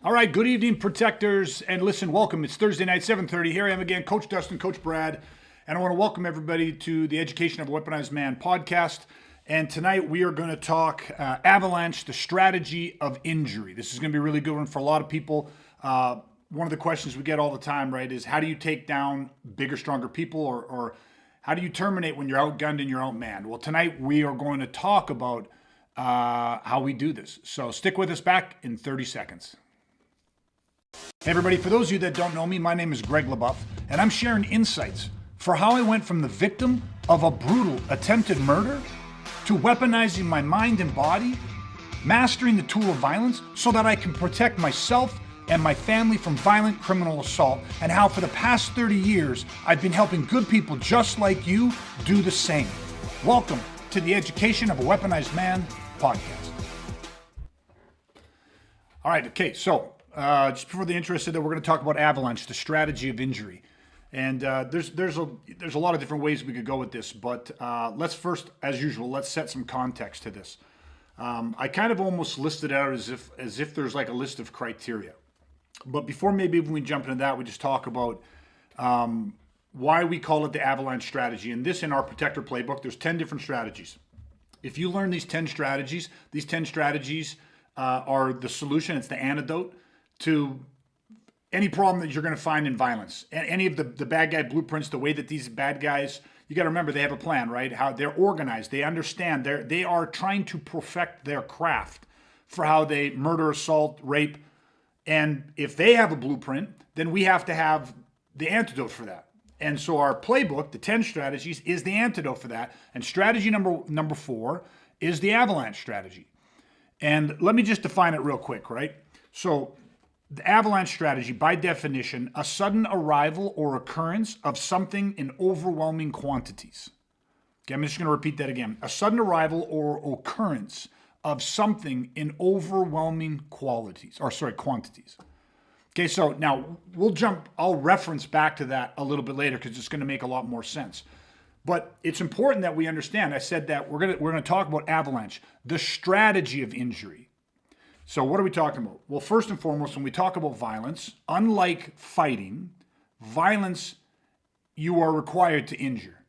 All right, good evening, protectors, and listen, welcome. It's Thursday night, 7:30. Here I am again, Coach Dustin, Coach Brad, and I want to welcome everybody to the Education of a Weaponized Man podcast. And tonight we are going to talk Avalanche, the strategy of injury. This is going to be a really good one for a lot of people. One of the questions we get all the time, right, is how do you take down bigger, stronger people, or how do you terminate when you're outgunned and you're outmanned? Well, tonight we are going to talk about how we do this. So stick with us, back in 30 seconds. Hey everybody, for those of you that don't know me, my name is Greg LaBeouf, and I'm sharing insights for how I went from the victim of a brutal attempted murder to weaponizing my mind and body, mastering the tool of violence so that I can protect myself and my family from violent criminal assault, and how for the past 30 years, I've been helping good people just like you do the same. Welcome to the Education of a Weaponized Man podcast. All right, okay, so just before the intro, I said that we're going to talk about Avalanche, the strategy of injury. And there's a lot of different ways we could go with this, but let's first, as usual, let's set some context to this. I kind of almost listed out as if there's like a list of criteria. But before maybe when we jump into that, we just talk about why we call it the Avalanche strategy. And this, in our Protector Playbook, there's 10 different strategies. If you learn these 10 strategies are the solution. It's the antidote to any problem that you're going to find in violence. And any of the bad guy blueprints, the way that these bad guys, you got to remember, they have a plan, right? How they're organized, they understand, they are trying to perfect their craft for how they murder, assault, rape. And if they have a blueprint, then we have to have the antidote for that. And so our playbook, the 10 strategies, is the antidote for that. And strategy number 4 is the Avalanche strategy. And let me just define it real quick, right? So the Avalanche strategy, by definition, a sudden arrival or occurrence of something in overwhelming quantities. Okay, I'm just going to repeat that again. A sudden arrival or occurrence of something in overwhelming quantities. Okay, so now I'll reference back to that a little bit later because it's going to make a lot more sense. But it's important that we understand, I said that we're going to talk about Avalanche, the strategy of injury. So what are we talking about? Well, first and foremost, when we talk about violence, unlike fighting, violence, you are required to injure,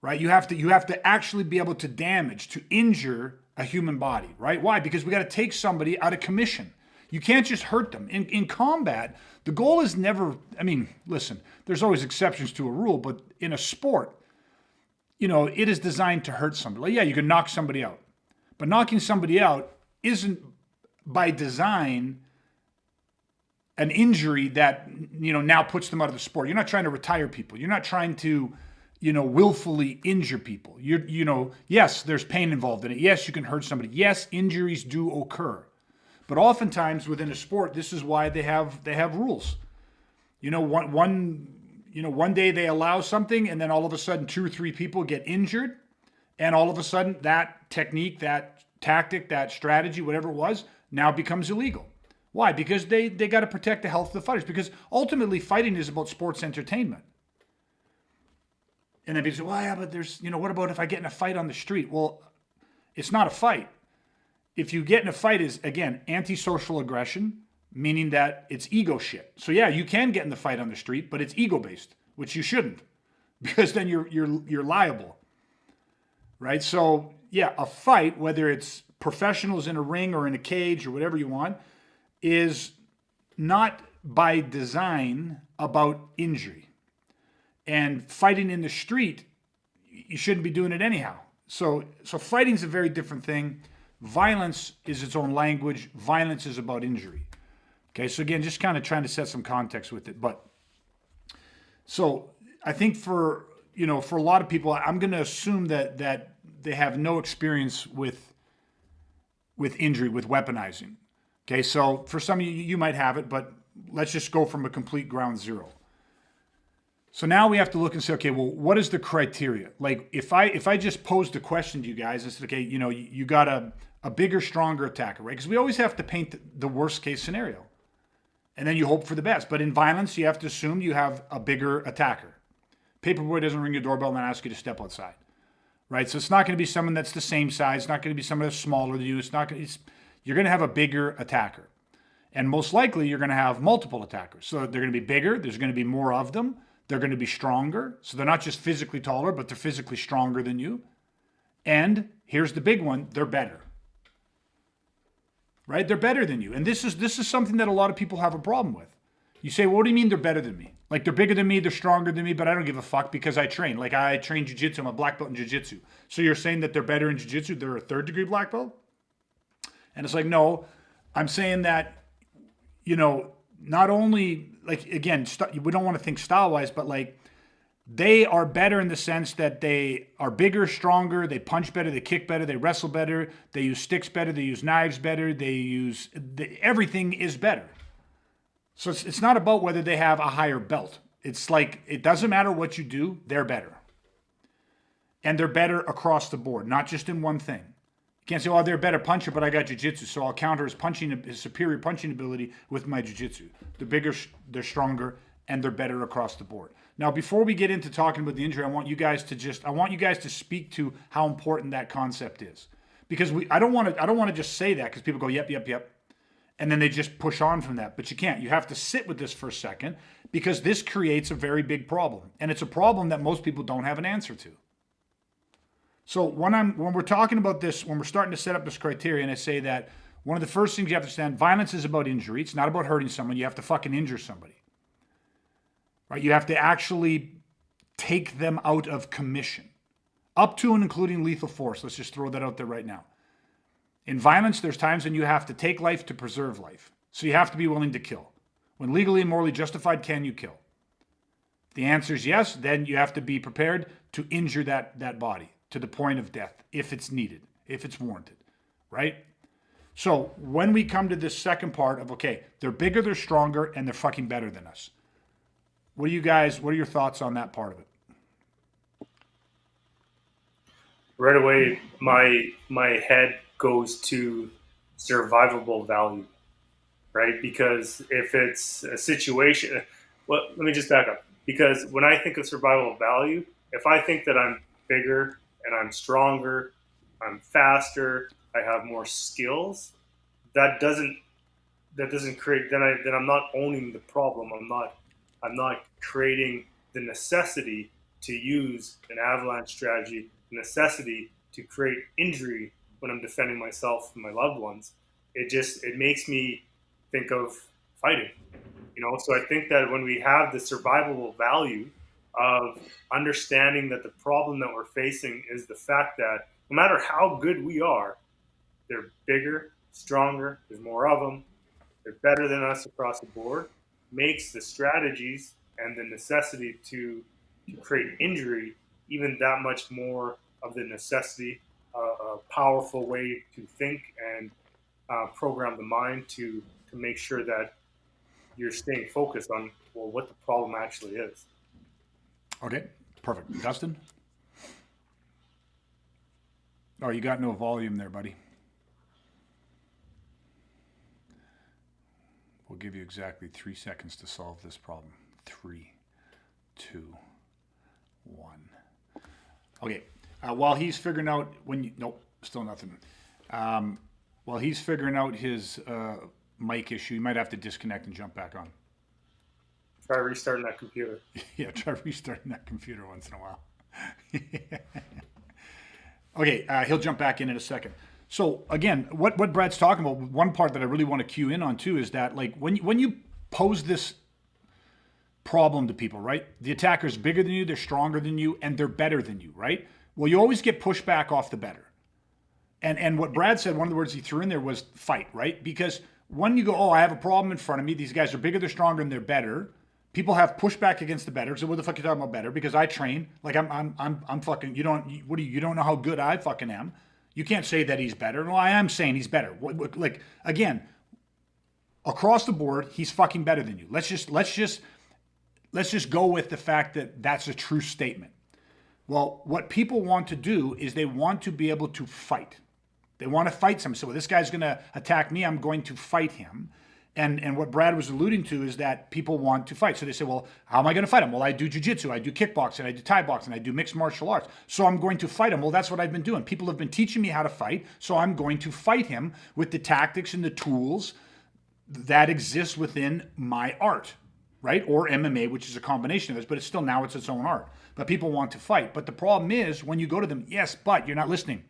right? You have to actually be able to damage, to injure a human body, right? Why? Because we got to take somebody out of commission. You can't just hurt them. In combat, the goal is never, listen, there's always exceptions to a rule, but in a sport, it is designed to hurt somebody. Like, yeah, you can knock somebody out, but knocking somebody out isn't by design an injury that, now puts them out of the sport. You're not trying to retire people. You're not trying to, willfully injure people. Yes, there's pain involved in it. Yes, you can hurt somebody. Yes, injuries do occur. But oftentimes within a sport, this is why they have rules. One day they allow something, and then all of a sudden 2 or 3 people get injured, and all of a sudden that technique, that tactic, that strategy, whatever it was, now becomes illegal. Why? Because they got to protect the health of the fighters. Because ultimately, fighting is about sports entertainment. And then people say, well, yeah, but there's, what about if I get in a fight on the street? Well, it's not a fight. If you get in a fight is, again, antisocial aggression, meaning that it's ego shit. So yeah, you can get in the fight on the street, but it's ego-based, which you shouldn't, because then you're liable, right? So yeah, a fight, whether it's professionals in a ring or in a cage or whatever you want, is not by design about injury. And fighting in the street, you shouldn't be doing it anyhow. So fighting's a very different thing. Violence is its own language. Violence is about injury. Okay, so again, just kind of trying to set some context with it. But so I think for a lot of people, I'm going to assume that they have no experience with injury, with weaponizing. Okay, so for some of you might have it, but let's just go from a complete ground zero. So now we have to look and say, okay, well, what is the criteria? Like if I just posed a question to you guys and said, okay, you got a bigger, stronger attacker, right? Because we always have to paint the worst case scenario. And then you hope for the best. But in violence, you have to assume you have a bigger attacker. Paperboy doesn't ring your doorbell and ask you to step outside, right? So it's not going to be someone that's the same size. It's not going to be someone that's smaller than you. You're going to have a bigger attacker. And most likely you're going to have multiple attackers. So they're going to be bigger. There's going to be more of them. They're going to be stronger. So they're not just physically taller, but they're physically stronger than you. And here's the big one, they're better. Right? They're better than you. And this is something that a lot of people have a problem with. You say, well, what do you mean they're better than me? Like they're bigger than me, they're stronger than me, but I don't give a fuck because I train. Like I train jiu-jitsu, I'm a black belt in jiu-jitsu. So you're saying that they're better in jiu-jitsu, they're a third degree black belt? And it's like, no, I'm saying that, you know, not only, like, again, we don't want to think style-wise, but like they are better in the sense that they are bigger, stronger, they punch better, they kick better, they wrestle better, they use sticks better, they use knives better, everything is better. So it's not about whether they have a higher belt. It's like, it doesn't matter what you do, they're better. And they're better across the board, not just in one thing. You can't say, oh, they're a better puncher, but I got jiu-jitsu, so I'll counter his superior punching ability with my jiu-jitsu. They're bigger, they're stronger, and they're better across the board. Now, before we get into talking about the injury, I want you guys to speak to how important that concept is. Because I don't want to just say that because people go, yep. And then they just push on from that. But you can't. You have to sit with this for a second because this creates a very big problem. And it's a problem that most people don't have an answer to. So when we're talking about this, when we're starting to set up this criteria, and I say that one of the first things you have to understand, violence is about injury. It's not about hurting someone. You have to fucking injure somebody. Right? You have to actually take them out of commission. Up to and including lethal force. Let's just throw that out there right now. In violence, there's times when you have to take life to preserve life. So you have to be willing to kill. When legally and morally justified, can you kill? If the answer is yes, then you have to be prepared to injure that body to the point of death if it's needed, if it's warranted, right? So when we come to this second part of, okay, they're bigger, they're stronger, and they're fucking better than us. What are your thoughts on that part of it? Right away, my head goes to survivable value, right? Because if it's a situation, well, let me just back up. Because when I think of survival value, if I think that I'm bigger and I'm stronger, I'm faster, I have more skills, that doesn't create. Then I'm not owning the problem. I'm not creating the necessity to use an avalanche strategy, the necessity to create injury when I'm defending myself and my loved ones. It makes me think of fighting, you know? So I think that when we have the survivable value of understanding that the problem that we're facing is the fact that no matter how good we are, they're bigger, stronger, there's more of them, they're better than us across the board, makes the strategies and the necessity to create injury even that much more of the necessity, a powerful way to think and program the mind to make sure that you're staying focused on, well, what the problem actually is. Okay, perfect. Dustin? Oh, you got no volume there, buddy. We'll give you exactly 3 seconds to solve this problem. 3, 2, 1. Okay. While he's figuring out nope, still nothing. While he's figuring out his mic issue, you might have to disconnect and jump back on. Try restarting that computer. Yeah, try restarting that computer once in a while. Okay, he'll jump back in a second. So again, what Brad's talking about, one part that I really want to cue in on too is that, like, when you pose this problem to people, right? The attacker's bigger than you, they're stronger than you, and they're better than you, right? Well, you always get pushback off the better. And what Brad said, one of the words he threw in there was fight, right? Because when you go, oh, I have a problem in front of me, these guys are bigger, they're stronger, and they're better. People have pushback against the better. So what the fuck are you talking about better? Because I train, like I'm fucking. You don't know how good I fucking am. You can't say that he's better. Well, I am saying he's better. Like, again, across the board, he's fucking better than you. Let's just go with the fact that that's a true statement. Well, what people want to do is they want to be able to fight. They want to fight someone. So this guy's going to attack me. I'm going to fight him. And what Brad was alluding to is that people want to fight. So they say, well, how am I going to fight him? Well, I do jiu-jitsu, I do kickboxing, I do Thai boxing, I do mixed martial arts. So I'm going to fight him. Well, that's what I've been doing. People have been teaching me how to fight. So I'm going to fight him with the tactics and the tools that exists within my art, right? Or MMA, which is a combination of this, but it's still now it's its own art. But people want to fight. But the problem is when you go to them, yes, but you're not listening.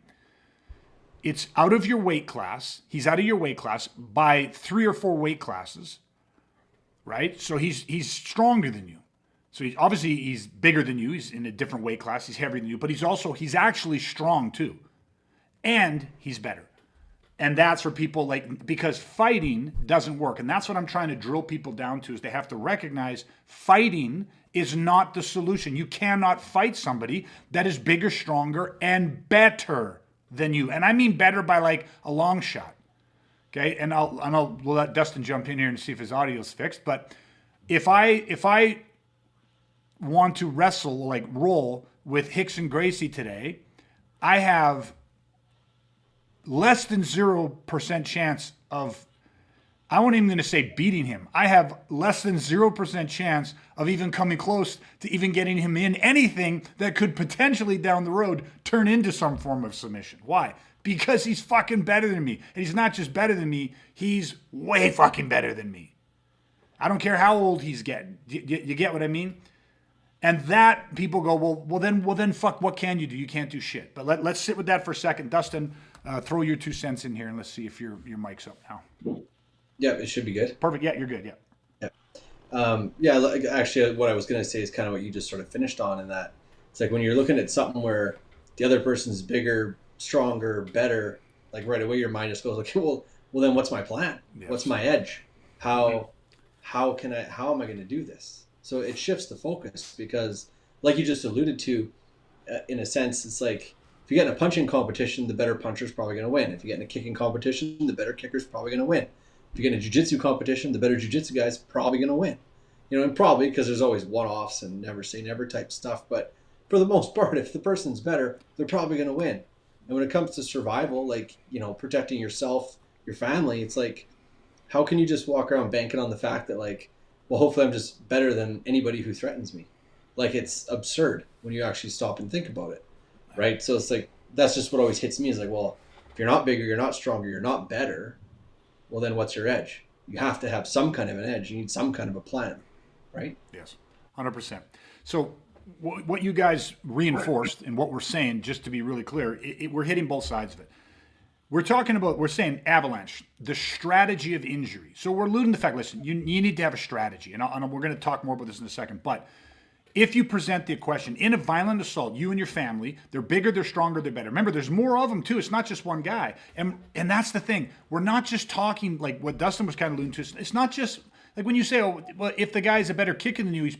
It's out of your weight class. He's out of your weight class by 3 or 4 weight classes, right? So he's stronger than you. So obviously he's bigger than you. He's in a different weight class. He's heavier than you, but he's actually strong too. And he's better. And that's for people because fighting doesn't work. And that's what I'm trying to drill people down to is they have to recognize fighting is not the solution. You cannot fight somebody that is bigger, stronger, and better than you. And I mean better by like a long shot. Okay. And we'll let Dustin jump in here and see if his audio is fixed. But if I want to roll with Rickson Gracie today, I have less than 0% chance of, I wasn't even going to say beating him. I have less than 0% chance of even coming close to even getting him in anything that could potentially down the road turn into some form of submission. Why? Because he's fucking better than me. And he's not just better than me, he's way fucking better than me. I don't care how old he's getting. You get what I mean? And that people go, well then fuck, what can you do? You can't do shit. But let's sit with that for a second. Dustin, throw your 2 cents in here and let's see if your mic's up now. Yeah, it should be good. Perfect. Yeah, you're good. Yeah. Actually, what I was going to say is kind of what you just sort of finished on, in that it's like when you're looking at something where the other person's bigger, stronger, better, like right away your mind just goes, okay, well then what's my plan? Yes. What's my edge? How am I going to do this? So it shifts the focus because, like you just alluded to, in a sense, it's like if you get in a punching competition, the better puncher's probably going to win. If you get in a kicking competition, the better kicker's probably going to win. If you get in a jiu-jitsu competition, the better jiu-jitsu guy's probably going to win. And probably because there's always one-offs and never say never type stuff. But for the most part, if the person's better, they're probably going to win. And when it comes to survival, like, protecting yourself, your family, it's like, how can you just walk around banking on the fact that, like, well, hopefully I'm just better than anybody who threatens me? Like, it's absurd when you actually stop and think about it, right? So it's like, that's just what always hits me is like, well, if you're not bigger, you're not stronger, you're not better, well, then what's your edge? You have to have some kind of an edge. You need some kind of a plan, right? Yes, 100%. So what you guys reinforced and what we're saying, just to be really clear, we're hitting both sides of it. We're saying Avalanche, the strategy of injury. So we're alluding to the fact, listen, you need to have a strategy. And we're going to talk more about this in a second. But if you present the question, in a violent assault, you and your family, they're bigger, they're stronger, they're better. Remember, there's more of them too. It's not just one guy. And that's the thing. We're not just talking like what Dustin was kind of alluding to. It's not just like when you say, oh, well, if the guy's a better kicker than you, he's,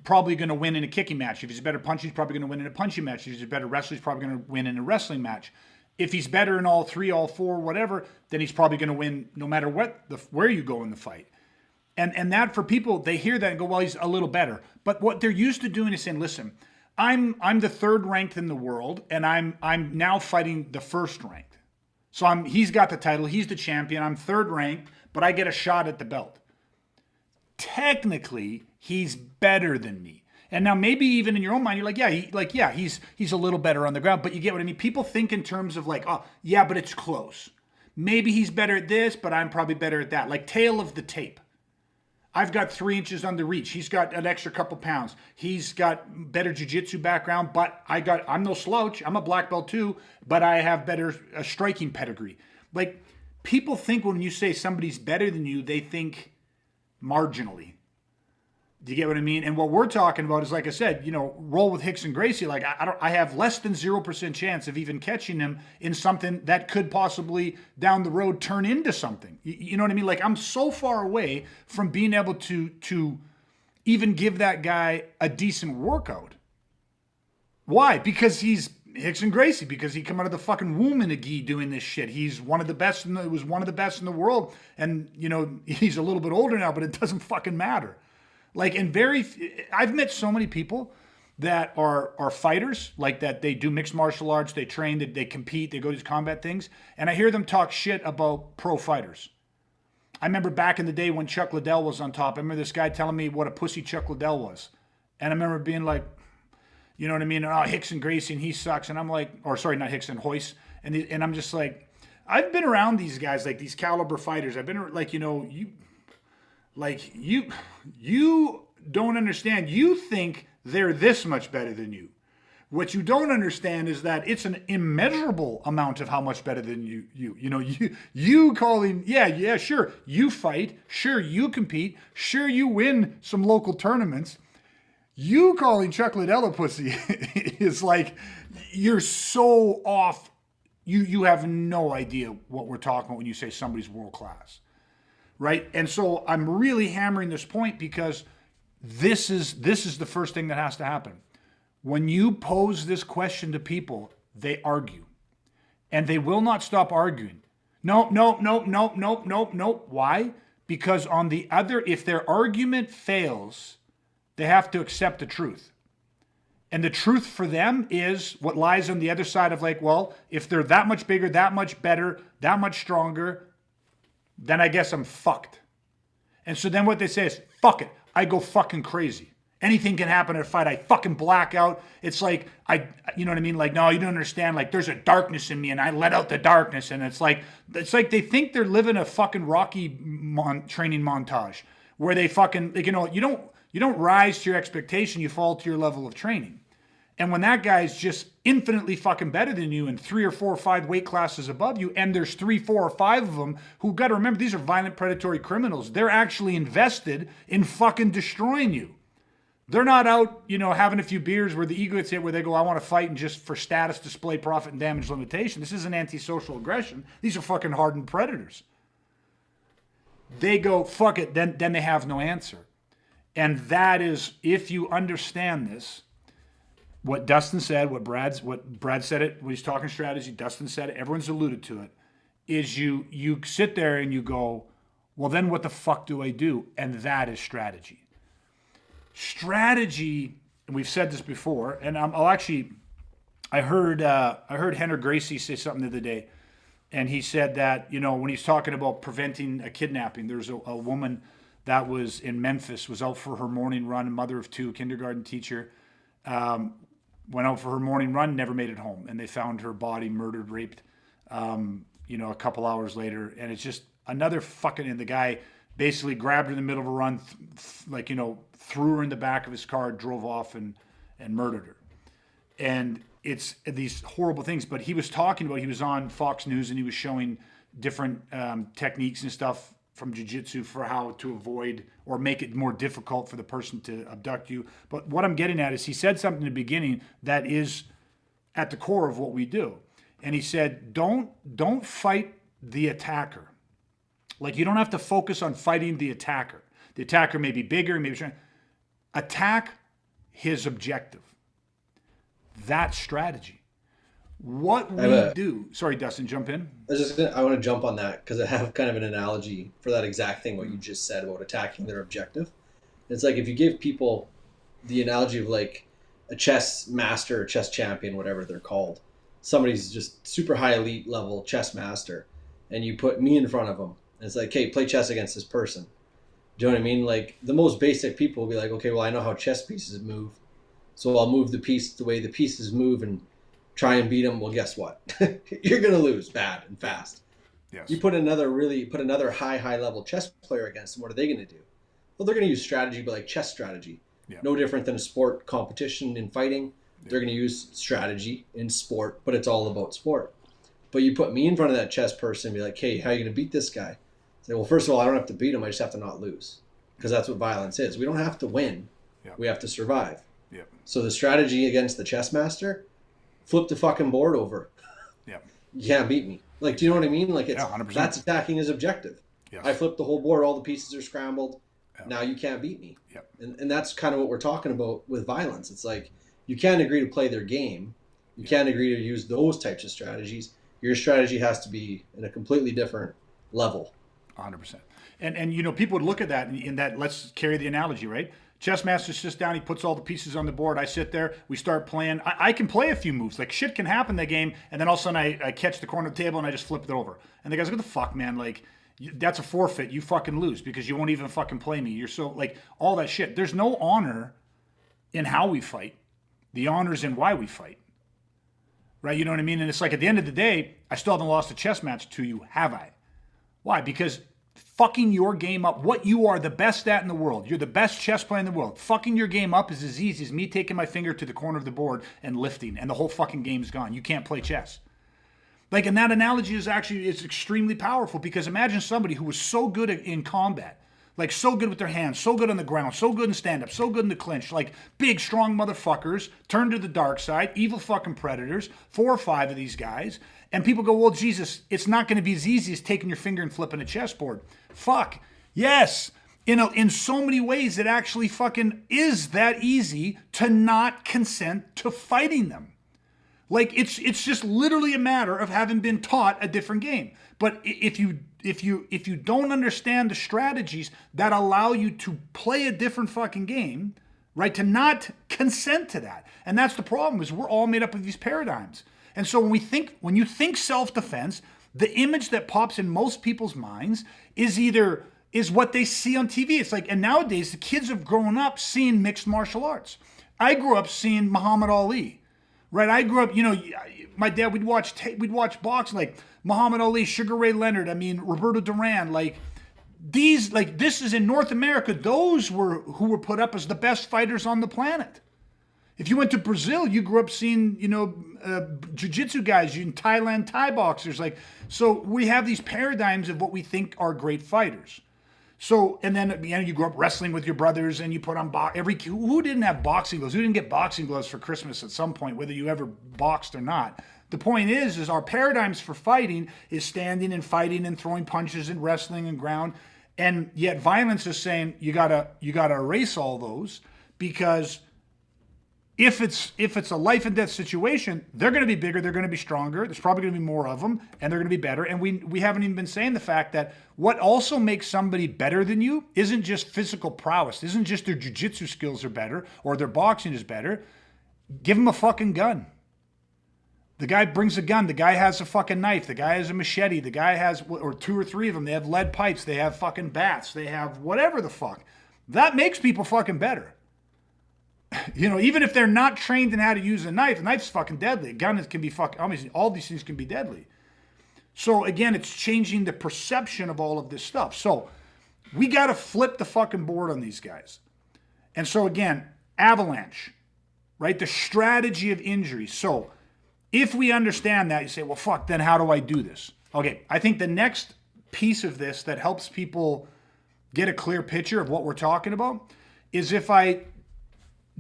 probably going to win in a kicking match. If he's a better puncher, he's probably going to win in a punching match. If he's a better wrestler, he's probably going to win in a wrestling match. If he's better in all 3, all 4, whatever, then he's probably going to win no matter where you go in the fight. And that for people, they hear that and go, well, he's a little better. But what they're used to doing is saying, listen, I'm the 3rd ranked in the world, and I'm now fighting the 1st ranked. So he's got the title, he's the champion, I'm 3rd ranked, but I get a shot at the belt. Technically, he's better than me. And now maybe even in your own mind, you're like, he's a little better on the ground, but you get what I mean? People think in terms of like, oh, yeah, but it's close. Maybe he's better at this, but I'm probably better at that. Like tail of the tape. I've got 3 inches on the reach. He's got an extra couple pounds. He's got better jiu-jitsu background, but I'm no slouch. I'm a black belt too, but I have better striking pedigree. Like people think when you say somebody's better than you, they think marginally. Do you get what I mean? And what we're talking about is, like I said, roll with Rickson Gracie. Like I have less than 0% chance of even catching him in something that could possibly down the road turn into something. You know what I mean? Like I'm so far away from being able to even give that guy a decent workout. Why? Because he's Rickson Gracie. Because he come out of the fucking womb in a gi doing this shit. He's one of the best. Was one of the best in the world. And he's a little bit older now, but it doesn't fucking matter. Like I've met so many people that are fighters, like that they do mixed martial arts, they train, they compete, they go to these combat things, and I hear them talk shit about pro fighters. I remember back in the day when Chuck Liddell was on top, I remember this guy telling me what a pussy Chuck Liddell was. And I remember being like, you know what I mean? Oh, Rickson Gracie, and he sucks. And I'm like, or sorry, not Rickson, Hoist. And I'm just like, I've been around these guys, like these caliber fighters. I've been like, you don't understand. You think they're this much better than you. What you don't understand is that it's an immeasurable amount of how much better than you. You calling, yeah, sure, you fight, sure, you compete, sure, you win some local tournaments. You calling Chuck Liddell a pussy is like, you're so off. You have no idea what we're talking about when you say somebody's world class, right? And so I'm really hammering this point because this is the first thing that has to happen. When you pose this question to people, they argue. And they will not stop arguing. Nope. Why? Because on the other, if their argument fails, they have to accept the truth. And the truth for them is what lies on the other side of like, well, if they're that much bigger, that much better, that much stronger, then I guess I'm fucked. And so then what they say is, fuck it, I go fucking crazy. Anything can happen in a fight. I fucking black out. It's like, you know what I mean? Like, no, you don't understand. Like, there's a darkness in me and I let out the darkness. And it's like they think they're living a fucking Rocky training montage where they fucking, like, you don't rise to your expectation. You fall to your level of training. And when that guy's just infinitely fucking better than you and 3 or 4 or 5 weight classes above you, and there's 3, 4, or 5 of them who, got to remember, these are violent predatory criminals. They're actually invested in fucking destroying you. They're not out, having a few beers where the ego gets hit, where they go, I want to fight and just for status, display, profit, and damage limitation. This isn't antisocial aggression. These are fucking hardened predators. They go, fuck it, then they have no answer. And that is, if you understand this, what Dustin said, what Brad said it, when he's talking strategy, Dustin said it, everyone's alluded to it, is you sit there and you go, well, then what the fuck do I do? And that is strategy. Strategy, and we've said this before, and I heard Henry Gracie say something the other day, and he said that, when he's talking about preventing a kidnapping, there's a woman that was in Memphis, was out for her morning run, a mother of 2, kindergarten teacher, went out for her morning run, never made it home, and they found her body murdered, raped, a couple hours later, and it's just another fucking, and the guy basically grabbed her in the middle of a run, threw her in the back of his car, drove off and murdered her. And it's these horrible things. But he was talking about, he was on Fox News and he was showing different techniques and stuff from jiu-jitsu for how to avoid or make it more difficult for the person to abduct you. But what I'm getting at is he said something in the beginning that is at the core of what we do. And he said, don't fight the attacker. Like, you don't have to focus on fighting the attacker. The attacker may be bigger, maybe stronger. Attack his objective. That's strategy. What we do. Sorry, Dustin, jump in. I want to jump on that because I have kind of an analogy for that exact thing, what you just said about attacking their objective. It's like if you give people the analogy of like a chess master or chess champion, whatever they're called, somebody's just super high elite level chess master, and you put me in front of them. And it's like, okay, play chess against this person. Do you know what I mean? Like, the most basic people will be like, okay, well, I know how chess pieces move, so I'll move the piece the way the pieces move and try and beat them. Well, guess what? You're going to lose bad and fast. Yes. You put another high level chess player against them, what are they going to do? Well, they're going to use strategy, but like chess strategy. Yeah. No different than a sport competition in fighting. Yeah. They're going to use strategy in sport, but it's all about sport. But you put me in front of that chess person and be like, hey, how are you going to beat this guy? Say, well, first of all, I don't have to beat him. I just have to not lose. Because that's what violence is. We don't have to win. Yeah. We have to survive. Yeah. So the strategy against the chess master, flip the fucking board over. Yeah. You can't beat me. Like, do you know what I mean? Like, it's 100%. That's attacking his objective. Yes. I flipped the whole board. All the pieces are scrambled. Yeah. Now you can't beat me. Yeah. And that's kind of what we're talking about with violence. It's like, you can't agree to play their game. You can't agree to use those types of strategies. Your strategy has to be in a completely different level. 100%. And people would look at that in that, let's carry the analogy, right? Chess master sits down, he puts all the pieces on the board. I sit there, we start playing. I can play a few moves. Like, shit can happen in the game, and then all of a sudden I catch the corner of the table and I just flip it over. And the guy's like, what the fuck, man? Like, that's a forfeit. You fucking lose because you won't even fucking play me. You're so, like, all that shit. There's no honor in how we fight. The honor's in why we fight. right? You know what I mean? And it's like at the end of the day, I still haven't lost a chess match to you, have I? Why? Because fucking your game up, what you are the best at in the world, you're the best chess player in the world. Fucking your game up is as easy as me taking my finger to the corner of the board and lifting, and the whole fucking game's gone. You can't play chess. Like, and that analogy is actually, it's extremely powerful, because imagine somebody who was so good in combat, like so good with their hands, so good on the ground, so good in stand-up, so good in the clinch, like big, strong motherfuckers, turn to the dark side, evil fucking predators, 4 or 5 of these guys, and people go, well, Jesus, it's not going to be as easy as taking your finger and flipping a chessboard. Fuck. Yes. In so many ways, it actually fucking is that easy to not consent to fighting them. Like, it's just literally a matter of having been taught a different game. But if you don't understand the strategies that allow you to play a different fucking game, right, to not consent to that. And that's the problem, is we're all made up of these paradigms. And so when you think self-defense, the image that pops in most people's minds is what they see on TV. It's like, and nowadays the kids have grown up seeing mixed martial arts. I grew up seeing Muhammad Ali, right? I grew up, my dad, we'd watch boxing, like Muhammad Ali, Sugar Ray Leonard, Roberto Duran, this is in North America. Those were who were put up as the best fighters on the planet. If you went to Brazil, you grew up seeing, jiu-jitsu guys, in Thailand, Thai boxers. So we have these paradigms of what we think are great fighters. So, and then, you grew up wrestling with your brothers, and you put on who didn't have boxing gloves? Who didn't get boxing gloves for Christmas at some point, whether you ever boxed or not? The point is our paradigms for fighting is standing and fighting and throwing punches and wrestling and ground. And yet violence is saying you gotta erase all those, because if it's a life and death situation, they're going to be bigger, they're going to be stronger, there's probably going to be more of them, and they're going to be better. And we haven't even been saying the fact that what also makes somebody better than you isn't just physical prowess, isn't just their jiu-jitsu skills are better or their boxing is better. Give them a fucking gun. The guy brings a gun, the guy has a fucking knife, the guy has a machete, the guy has, or 2 or 3 of them, they have lead pipes, they have fucking bats, they have whatever the fuck. That makes people fucking better. Even if they're not trained in how to use a knife's fucking deadly. A gun can be fucking, all these things can be deadly. So again, it's changing the perception of all of this stuff. So we got to flip the fucking board on these guys. And so again, Avalanche, right? The strategy of injury. So if we understand that, you say, well, fuck, then how do I do this? Okay, I think the next piece of this that helps people get a clear picture of what we're talking about is if I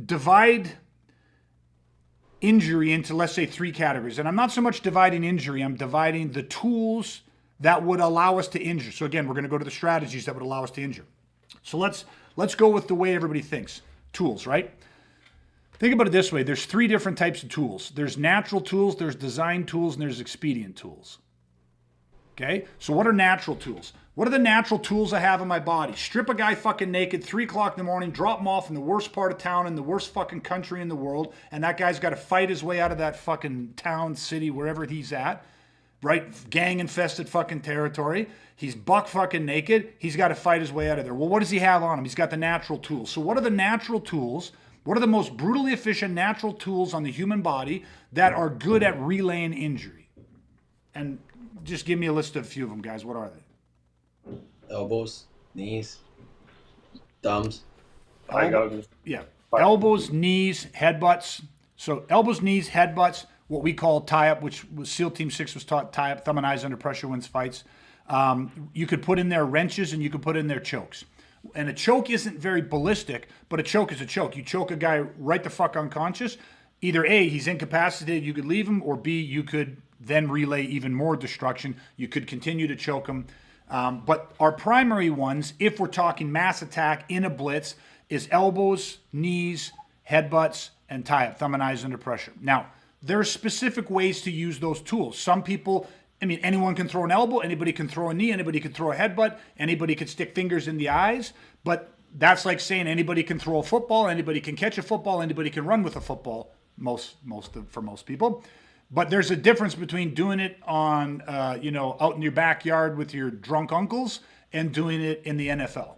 divide injury into, let's say, 3 categories. And I'm not so much dividing injury, I'm dividing the tools that would allow us to injure. So again, we're going to go to the strategies that would allow us to injure. So let's go with the way everybody thinks. Tools, right? Think about it this way. There's 3 different types of tools. There's natural tools, there's design tools, and there's expedient tools. Okay? So what are natural tools? What are the natural tools I have in my body? Strip a guy fucking naked, 3 o'clock in the morning, drop him off in the worst part of town, in the worst fucking country in the world, and that guy's got to fight his way out of that fucking town, city, wherever he's at, right? Gang-infested fucking territory. He's buck fucking naked. He's got to fight his way out of there. Well, what does he have on him? He's got the natural tools. So what are the natural tools? What are the most brutally efficient natural tools on the human body that are good at relaying injury? And just give me a list of a few of them, guys. What are they? Elbows, knees, thumbs. Yeah. Elbows, knees, headbutts. So elbows, knees, headbutts, what we call tie-up, which was SEAL Team 6 was taught tie-up, thumb and eyes under pressure wins fights. You could put in there wrenches and you could put in there chokes. And a choke isn't very ballistic, but a choke is a choke. You choke a guy right the fuck unconscious. Either A, he's incapacitated, you could leave him, or B, you could then relay even more destruction. You could continue to choke him. But our primary ones, if we're talking mass attack in a blitz, is elbows, knees, headbutts, and tie-up, thumb and eyes under pressure. Now, there are specific ways to use those tools. Some people, anyone can throw an elbow, anybody can throw a knee, anybody can throw a headbutt, anybody can stick fingers in the eyes, but that's like saying anybody can throw a football, anybody can catch a football, anybody can run with a football, for most people. But there's a difference between doing it on, out in your backyard with your drunk uncles and doing it in the NFL.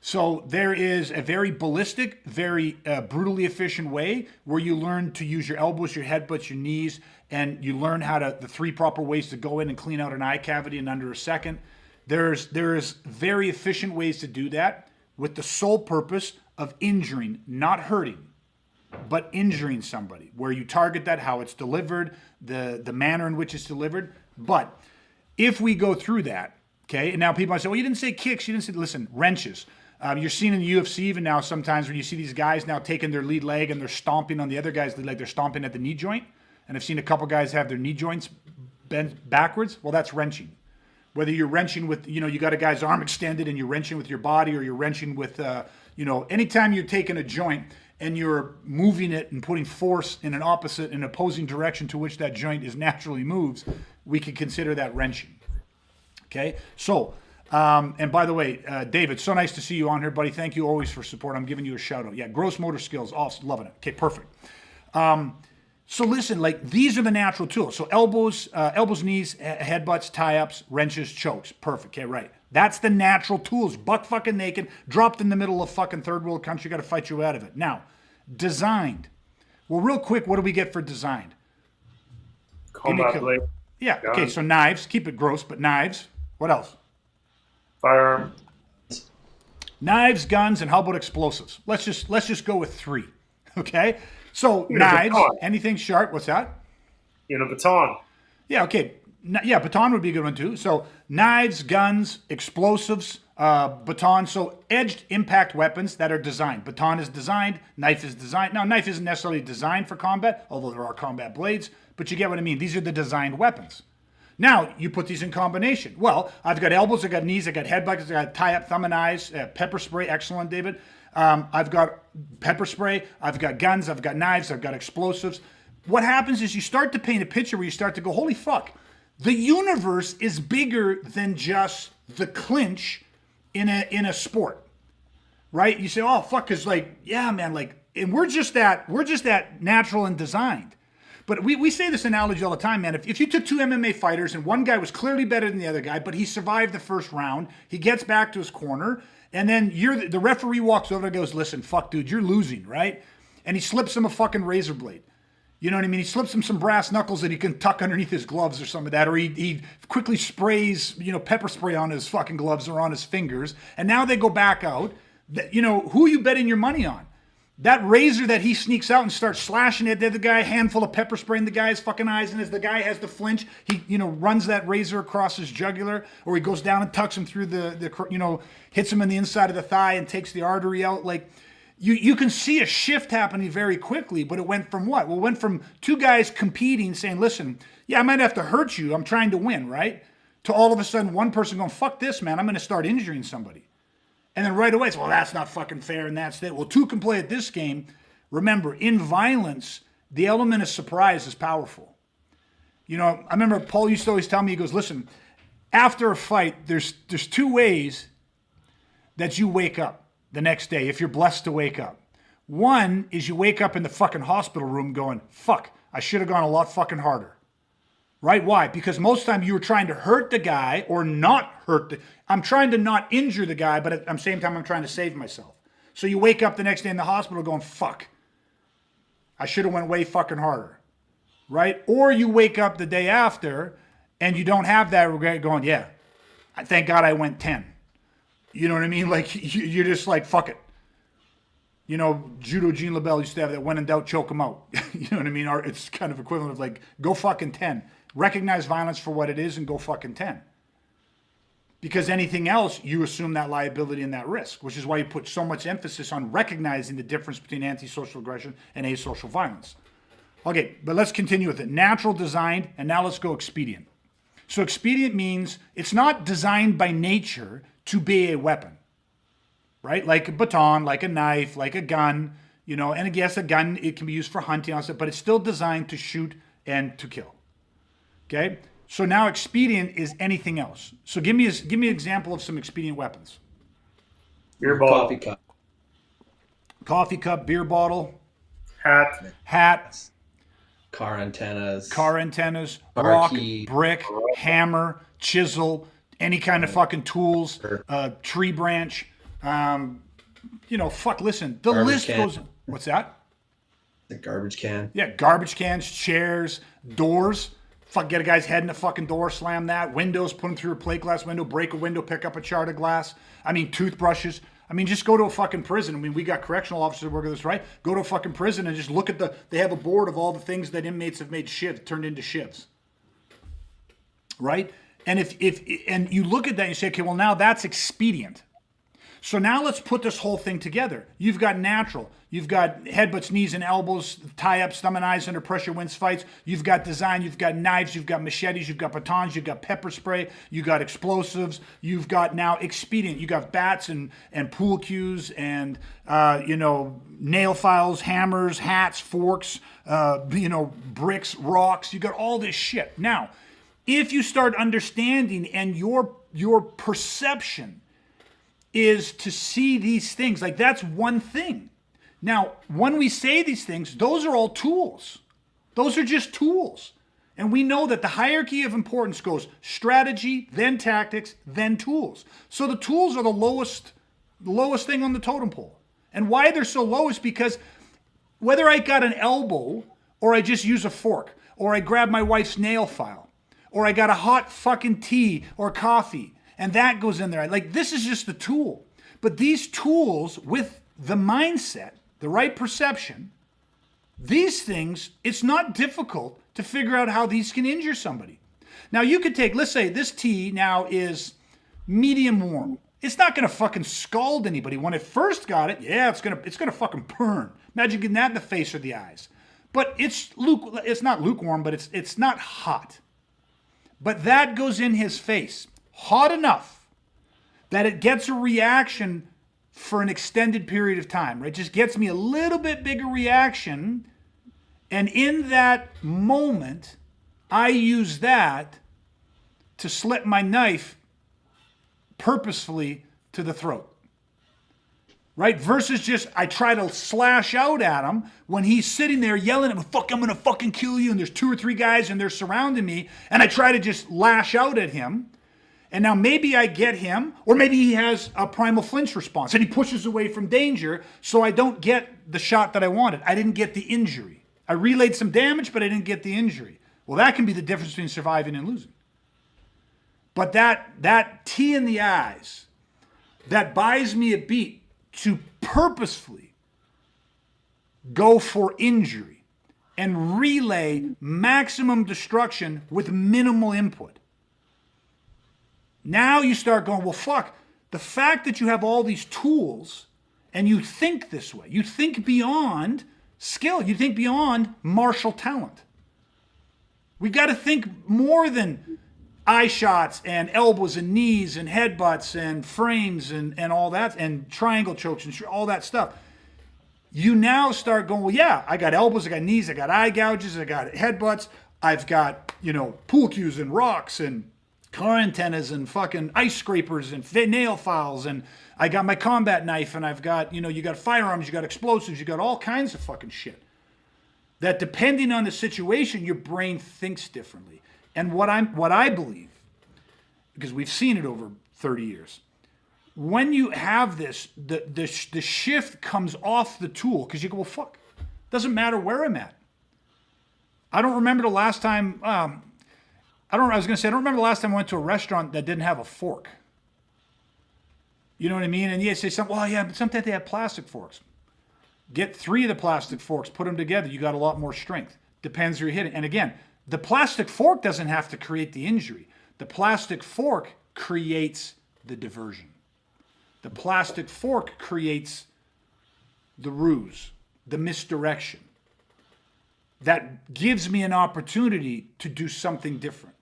So there is a very ballistic, very brutally efficient way where you learn to use your elbows, your headbutts, your knees, and you learn how to, the 3 proper ways to go in and clean out an eye cavity in under a second. There's very efficient ways to do that with the sole purpose of injuring, not hurting, but injuring somebody, where you target that, how it's delivered, the manner in which it's delivered. But if we go through that, okay, and now people might say, well, you didn't say kicks, you didn't say, listen, wrenches. You're seeing in the UFC even now sometimes when you see these guys now taking their lead leg and they're stomping on the other guy's lead leg, they're stomping at the knee joint. And I've seen a couple guys have their knee joints bent backwards. Well, that's wrenching. Whether you're wrenching with, you got a guy's arm extended and you're wrenching with your body, or you're wrenching with, anytime you're taking a joint and you're moving it and putting force in an opposite and opposing direction to which that joint is naturally moves, we could consider that wrenching. Okay, so, and by the way, David, so nice to see you on here, buddy. Thank you always for support. I'm giving you a shout out. Yeah, gross motor skills, awesome, loving it. Okay, perfect. So listen, like these are the natural tools. So elbows, knees, headbutts, tie-ups, wrenches, chokes. Perfect. Okay, right. That's the natural tools. Buck fucking naked, dropped in the middle of fucking third world country. Got to fight you out of it. Now, designed. Well, real quick, what do we get for designed? Combat blade. Yeah. Gun. Okay. So knives. Keep it gross, but knives. What else? Firearm. Knives, guns, and how about explosives? Let's just go with 3. Okay. So knives, anything sharp. What's that? Baton. Yeah, okay. Yeah, baton would be a good one too. So knives, guns, explosives, baton. So edged impact weapons that are designed. Baton is designed. Knife is designed. Now, knife isn't necessarily designed for combat, although there are combat blades. But you get what I mean. These are the designed weapons. Now, you put these in combination. Well, I've got elbows, I've got knees, I've got headbutts, I've got tie-up, thumb and eyes, pepper spray. Excellent, David. I've got pepper spray, I've got guns, I've got knives, I've got explosives. What happens is you start to paint a picture where you start to go, holy fuck, the universe is bigger than just the clinch in a sport, right? You say, oh fuck, cause like, yeah, man, like, and we're just that natural and designed. But we say this analogy all the time, man. If you took 2 MMA fighters and one guy was clearly better than the other guy, but he survived the first round, he gets back to his corner, and then the referee walks over and goes, listen, fuck, dude, you're losing, right? And he slips him a fucking razor blade. You know what I mean? He slips him some brass knuckles that he can tuck underneath his gloves or some of that. Or he quickly sprays, pepper spray on his fucking gloves or on his fingers. And now they go back out. Who are you betting your money on? That razor that he sneaks out and starts slashing at the other guy, handful of pepper spray in the guy's fucking eyes, and as the guy has to flinch, he runs that razor across his jugular, or he goes down and tucks him through the hits him in the inside of the thigh and takes the artery out. Like you can see a shift happening very quickly, but it went from what? Well, it went from 2 guys competing, saying, listen, yeah, I might have to hurt you, I'm trying to win, right? To all of a sudden one person going, fuck this, man, I'm going to start injuring somebody. And then right away, it's, well, that's not fucking fair, and that's it. Well, 2 can play at this game. Remember, in violence, the element of surprise is powerful. I remember Paul used to always tell me, he goes, listen, after a fight, there's 2 ways that you wake up the next day, if you're blessed to wake up. One is you wake up in the fucking hospital room going, fuck, I should have gone a lot fucking harder. Right? Why? Because most of the time you were trying to hurt the guy or not hurt I'm trying to not injure the guy, but at the same time I'm trying to save myself. So you wake up the next day in the hospital going, fuck, I should have went way fucking harder. Right? Or you wake up the day after and you don't have that regret going, yeah, thank God I went 10. You know what I mean? Like you're just like, fuck it. Judo Gene LaBelle used to have that, when in doubt, choke him out. You know what I mean? Or it's kind of equivalent of like, go fucking 10. Recognize violence for what it is and go fucking 10. Because anything else, you assume that liability and that risk, which is why you put so much emphasis on recognizing the difference between antisocial aggression and asocial violence. Okay, but let's continue with it. Natural, designed, and now let's go expedient. So expedient means it's not designed by nature to be a weapon, right? Like a baton, like a knife, like a gun, and I guess a gun, it can be used for hunting, but it's still designed to shoot and to kill. Okay, so now expedient is anything else. So give me an example of some expedient weapons. Beer bottle. Coffee cup, beer bottle. Hat. Car antennas. Rock, key. brick, hammer, chisel, any kind of fucking tools, tree branch, Listen, the Garbage list can. goes. What's that? The garbage can. Yeah, garbage cans, chairs, doors. Fuck, get a guy's head in a fucking door, slam that. Windows, put him through a plate glass window, break a window, pick up a shard of glass. I mean, toothbrushes. I mean, just go to a fucking prison. I mean, we got correctional officers that work with us, right? Go to a fucking prison and just look at they have a board of all the things that inmates have made turned into shivs. Right? And and you look at that and you say, okay, well, now that's expedient. So now let's put this whole thing together. You've got natural. You've got headbutts, knees, and elbows, tie-ups, thumb and eyes under pressure wins fights. You've got design. You've got knives. You've got machetes. You've got batons. You've got pepper spray. You've got explosives. You've got now expedient. You've got bats and pool cues and, nail files, hammers, hats, forks, bricks, rocks. You've got all this shit. Now, if you start understanding and your perception is to see these things, like that's one thing. Now, when we say these things, those are all tools. Those are just tools. And we know that the hierarchy of importance goes strategy, then tactics, then tools. So the tools are the lowest thing on the totem pole. And why they're so low is because whether I got an elbow or I just use a fork or I grab my wife's nail file or I got a hot fucking tea or coffee, and that goes in there. Like, this is just the tool. But these tools, with the mindset, the right perception, these things, it's not difficult to figure out how these can injure somebody. Now, you could take, let's say this tea now is medium warm. It's not going to fucking scald anybody. When it first got it, yeah, it's gonna fucking burn. Imagine getting that in the face or the eyes. But it's not lukewarm, but it's not hot. But that goes in his face. Hot enough that it gets a reaction for an extended period of time, right? Just gets me a little bit bigger reaction. And in that moment, I use that to slip my knife purposefully to the throat, right? Versus just, I try to slash out at him when he's sitting there yelling at me, fuck, I'm gonna fucking kill you. And there's 2 or 3 guys and they're surrounding me. And I try to just lash out at him. And now maybe I get him, or maybe he has a primal flinch response and he pushes away from danger, so I don't get the shot that I wanted. I didn't get the injury. I relayed some damage, but I didn't get the injury. Well, that can be the difference between surviving and losing. But that tea in the eyes, that buys me a beat to purposefully go for injury and relay maximum destruction with minimal input. Now you start going, well, fuck, the fact that you have all these tools and you think this way, you think beyond skill, you think beyond martial talent. We got to think more than eye shots and elbows and knees and headbutts and frames and all that, and triangle chokes and all that stuff. You now start going, well, yeah, I got elbows, I got knees, I got eye gouges, I got headbutts, I've got, pool cues and rocks and car antennas and fucking ice scrapers and nail files, and I got my combat knife, and I've got, you got firearms, you got explosives, you got all kinds of fucking shit. That depending on the situation, your brain thinks differently. And what I believe, because we've seen it over 30 years, when you have this, the shift comes off the tool, because you go, well, fuck, doesn't matter where I'm at. I don't remember the last time, I don't remember the last time I went to a restaurant that didn't have a fork. You know what I mean? And you say something, well, yeah, but sometimes they have plastic forks. Get 3 of the plastic forks, put them together, you got a lot more strength. Depends who you're hitting. And again, the plastic fork doesn't have to create the injury. The plastic fork creates the diversion. The plastic fork creates the ruse, the misdirection. That gives me an opportunity to do something different.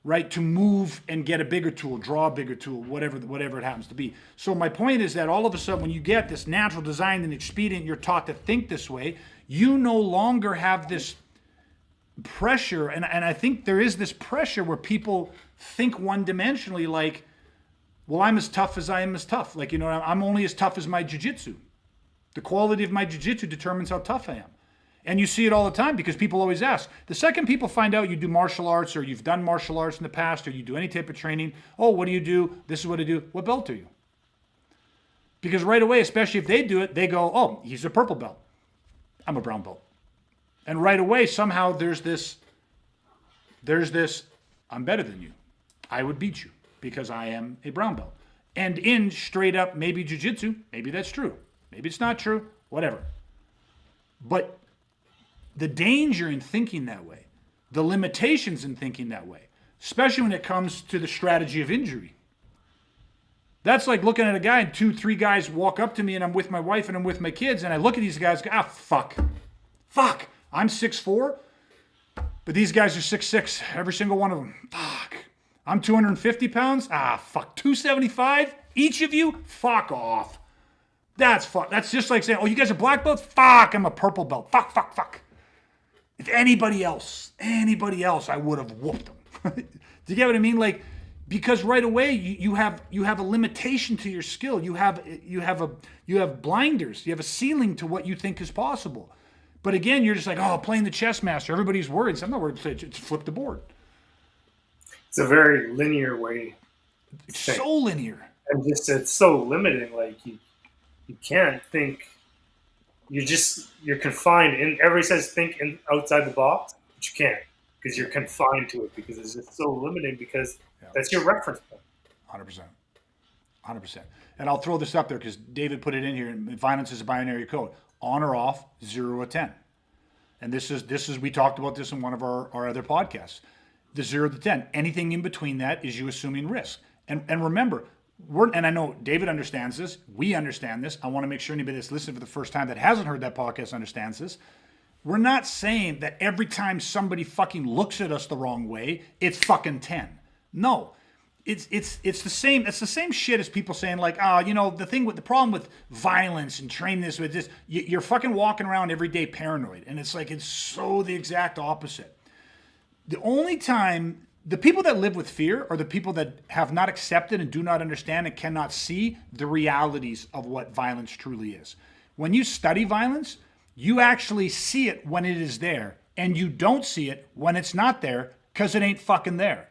Right, to move and get a bigger tool, draw a bigger tool, whatever it happens to be. So my point is that all of a sudden, when you get this natural design and expedient, you're taught to think this way, you no longer have this pressure, and I think there is this pressure where people think one-dimensionally, like, well, I'm as tough as I am as tough. Like, I'm only as tough as my jiu-jitsu. The quality of my jiu-jitsu determines how tough I am. And you see it all the time because people always ask. The second people find out you do martial arts or you've done martial arts in the past or you do any type of training, oh, what do you do? This is what I do. What belt are you? Because right away, especially if they do it, they go, oh, he's a purple belt. I'm a brown belt. And right away, somehow there's this, I'm better than you. I would beat you because I am a brown belt. And in straight up, maybe jiu-jitsu, maybe that's true. Maybe it's not true, whatever. But the danger in thinking that way, the limitations in thinking that way, especially when it comes to the strategy of injury. That's like looking at a guy and 2-3 guys walk up to me and I'm with my wife and I'm with my kids and I look at these guys and go, fuck. I'm 6'4", but these guys are 6'6", every single one of them. Fuck. I'm 250 pounds? Fuck. 275? Each of you? Fuck off. That's fuck. That's just like saying, oh, you guys are black belts? Fuck, I'm a purple belt. Fuck. If anybody else, I would have whooped them. Do you get what I mean? Like, because right away you have a limitation to your skill. You have blinders. You have a ceiling to what you think is possible. But again, you're just like, oh, playing the chess master. Everybody's worried. So I'm not worried. It's flip the board. It's a very linear way. It's so linear. And just it's so limiting. Like you can't think. You're confined. And everybody says think outside the box, but you can't because you're confined to it because it's just so limiting because that's your reference point. 100%. And I'll throw this up there because David put it in here. Violence is a binary code. On or off, 0 or 10. And this is we talked about this in one of our other podcasts. The 0 to 10. Anything in between that is you assuming risk. And remember, and I know David understands this. We understand this. I want to make sure anybody that's listening for the first time that hasn't heard that podcast understands this. We're not saying that every time somebody fucking looks at us the wrong way, it's fucking 10. No. It's the same. It's the same shit as people saying like, the problem with violence and training this with this, you're fucking walking around every day paranoid, and it's like it's so the exact opposite. The only time the people that live with fear are the people that have not accepted and do not understand and cannot see the realities of what violence truly is. When you study violence, you actually see it when it is there, and you don't see it when it's not there because it ain't fucking there.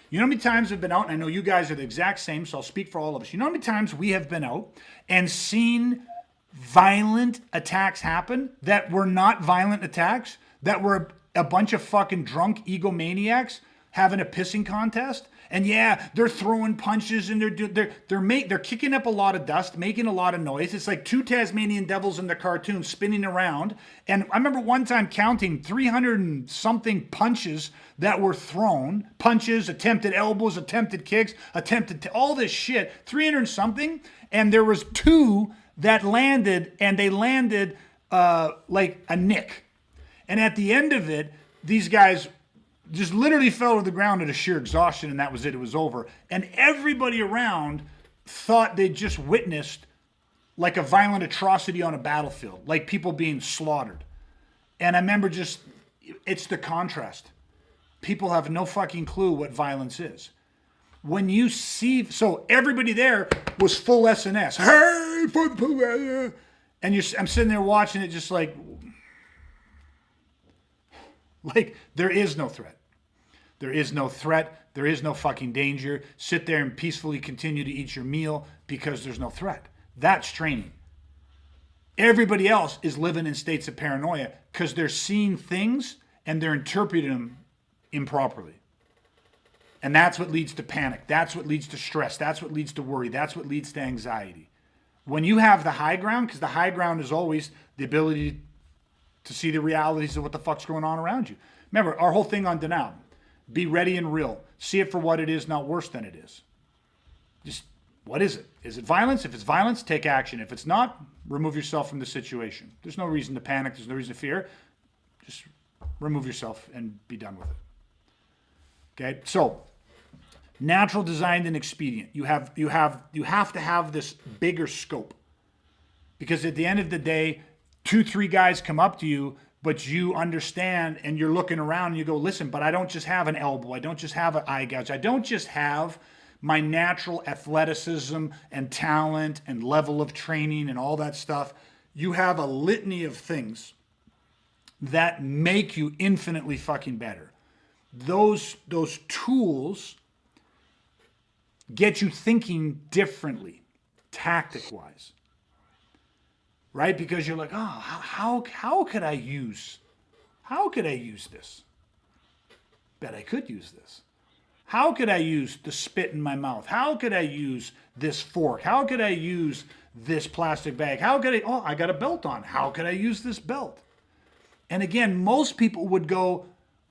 You know how many times we've been out, and I know you guys are the exact same, so I'll speak for all of us. You know how many times we have been out and seen violent attacks happen that were not violent attacks, that were a bunch of fucking drunk egomaniacs having a pissing contest? And yeah, they're throwing punches and they're kicking up a lot of dust, making a lot of noise. It's like 2 Tasmanian devils in the cartoon spinning around. And I remember one time counting 300 and something punches that were thrown. Punches, attempted elbows, attempted kicks, all this shit. 300 and something. And there was 2 that landed, and they landed like a nick. And at the end of it, these guys just literally fell to the ground at a sheer exhaustion, and that was it. It was over. And everybody around thought they'd just witnessed like a violent atrocity on a battlefield, like people being slaughtered. And I remember it's the contrast. People have no fucking clue what violence is. When you see, so everybody there was full S&S. Hey, and I'm sitting there watching it just like there is no threat. There is no threat. There is no fucking danger. Sit there and peacefully continue to eat your meal because there's no threat. That's training. Everybody else is living in states of paranoia because they're seeing things and they're interpreting them improperly. And that's what leads to panic. That's what leads to stress. That's what leads to worry. That's what leads to anxiety. When you have the high ground, because the high ground is always the ability to see the realities of what the fuck's going on around you. Remember, our whole thing on denial. Be ready and real. See it for what it is, not worse than it is. Just, what is it? Is it violence? If it's violence, take action. If it's not, remove yourself from the situation. There's no reason to panic. There's no reason to fear. Just remove yourself and be done with it. Okay? So, natural, designed, and expedient. You have to have this bigger scope. Because at the end of the day, 2-3 guys come up to you, but you understand and you're looking around and you go, listen, but I don't just have an elbow. I don't just have an eye gouge. I don't just have my natural athleticism and talent and level of training and all that stuff. You have a litany of things that make you infinitely fucking better. Those tools get you thinking differently, tactic-wise. right? Because you're like, oh, how could I use this? Bet I could use this. How could I use the spit in my mouth? How could I use this fork? How could I use this plastic bag? I got a belt on. How could I use this belt? And again, most people would go,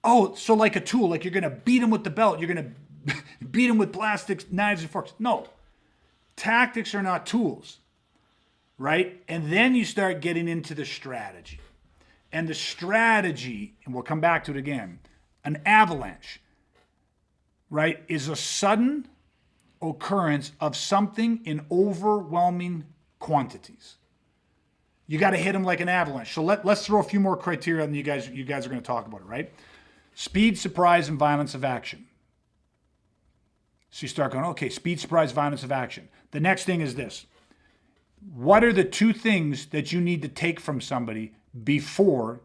oh, so like a tool, like you're going to beat them with the belt. You're going to beat them with plastic knives and forks. No, tactics are not tools, right? And then you start getting into the strategy. And the strategy, and we'll come back to it again, an avalanche, right, is a sudden occurrence of something in overwhelming quantities. You got to hit them like an avalanche. So let's throw a few more criteria, and you guys are going to talk about it, right? Speed, surprise, and violence of action. So you start going, okay, speed, surprise, violence of action. The next thing is this. What are the two things that you need to take from somebody before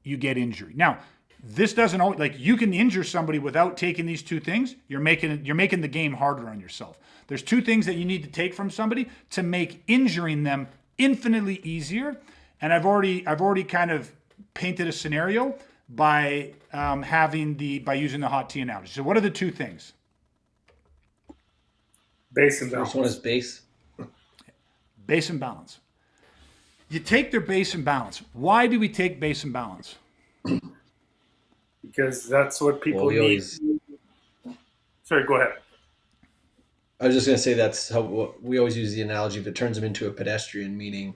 you get injured? Now, this doesn't always, like, you can injure somebody without taking these two things. You're making the game harder on yourself. There's two things that you need to take from somebody to make injuring them infinitely easier. And I've already kind of painted a scenario by using the hot tea analogy. So what are the two things? Base and balance. First one is base. Base and balance. You take their base and balance. Why do we take base and balance? Because that's what people need. Sorry, go ahead. I was just going to say that's how we always use the analogy. If it turns them into a pedestrian, meaning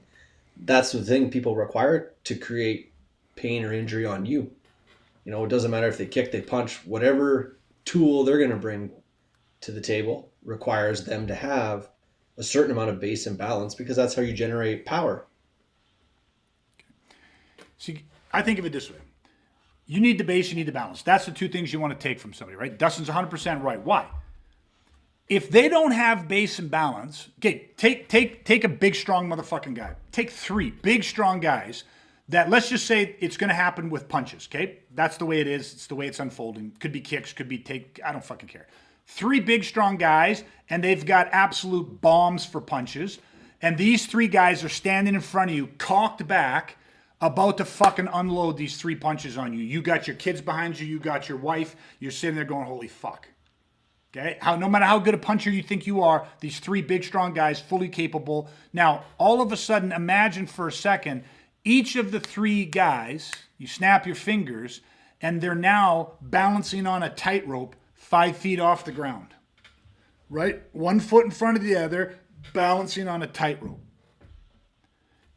that's the thing people require to create pain or injury on you. You know, it doesn't matter if they kick, they punch, whatever tool they're going to bring to the table requires them to have a certain amount of base and balance, because that's how you generate power. See, I think of it this way. You need the base, you need the balance. That's the two things you want to take from somebody, right? Dustin's 100% right. Why? If they don't have base and balance, okay, take a big, strong motherfucking guy. Take three big, strong guys that, let's just say it's going to happen with punches, okay? That's the way it is. It's the way it's unfolding. Could be kicks, could be I don't fucking care. Three big, strong guys, and they've got absolute bombs for punches. And these three guys are standing in front of you, cocked back, about to fucking unload these three punches on you. You got your kids behind you, you got your wife, you're sitting there going, holy fuck. Okay? No matter how good a puncher you think you are, these three big, strong guys, fully capable. Now, all of a sudden, imagine for a second, each of the three guys, you snap your fingers, and they're now balancing on a tightrope 5 feet off the ground. Right? 1 foot in front of the other, balancing on a tightrope.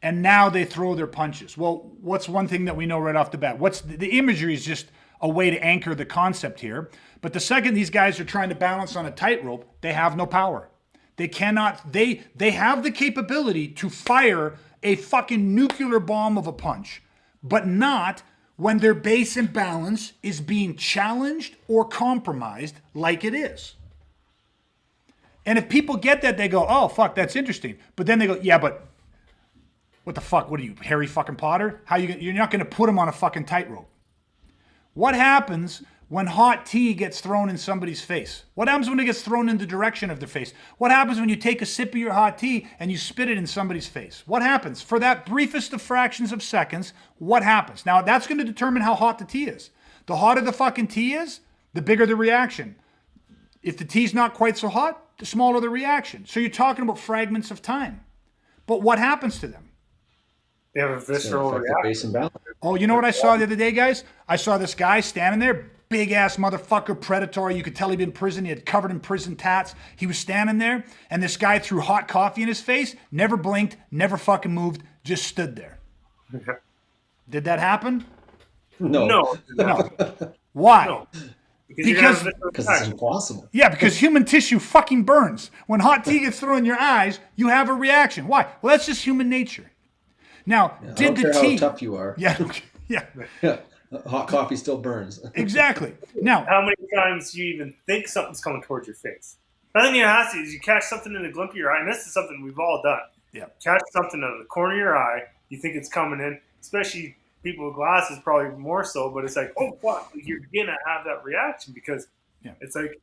And now they throw their punches. Well, what's one thing that we know right off the bat? The imagery is just a way to anchor the concept here. But the second these guys are trying to balance on a tightrope, they have no power. They cannot, they have the capability to fire a fucking nuclear bomb of a punch, but not when their base and balance is being challenged or compromised like it is. And if people get that, they go, oh, fuck, that's interesting. But then they go, yeah, but what the fuck? What are you, Harry fucking Potter? You're not going to put him on a fucking tightrope. What happens when hot tea gets thrown in somebody's face? What happens when it gets thrown in the direction of their face? What happens when you take a sip of your hot tea and you spit it in somebody's face? What happens? For that briefest of fractions of seconds, what happens? Now, that's going to determine how hot the tea is. The hotter the fucking tea is, the bigger the reaction. If the tea's not quite so hot, the smaller the reaction. So you're talking about fragments of time. But what happens to them? They have a visceral reaction. Oh, you know what I saw the other day, guys? I saw this guy standing there, big ass motherfucker, predatory. You could tell he'd been in prison. He had covered in prison tats. He was standing there, and this guy threw hot coffee in his face, never blinked, never fucking moved, just stood there. Did that happen? No. Why? No. Because it's impossible. Yeah, because human tissue fucking burns. When hot tea gets thrown in your eyes, you have a reaction. Why? Well, that's just human nature. Now, did the tea? How tough you are. Yeah. Hot coffee still burns. Exactly. Now, how many times do you even think something's coming towards your face? I think you have to is you catch something in the glint of your eye, and this is something we've all done. Yeah. Catch something out of the corner of your eye, you think it's coming in, especially people with glasses probably more so, but it's like, oh fuck, you're gonna have that reaction because it's like,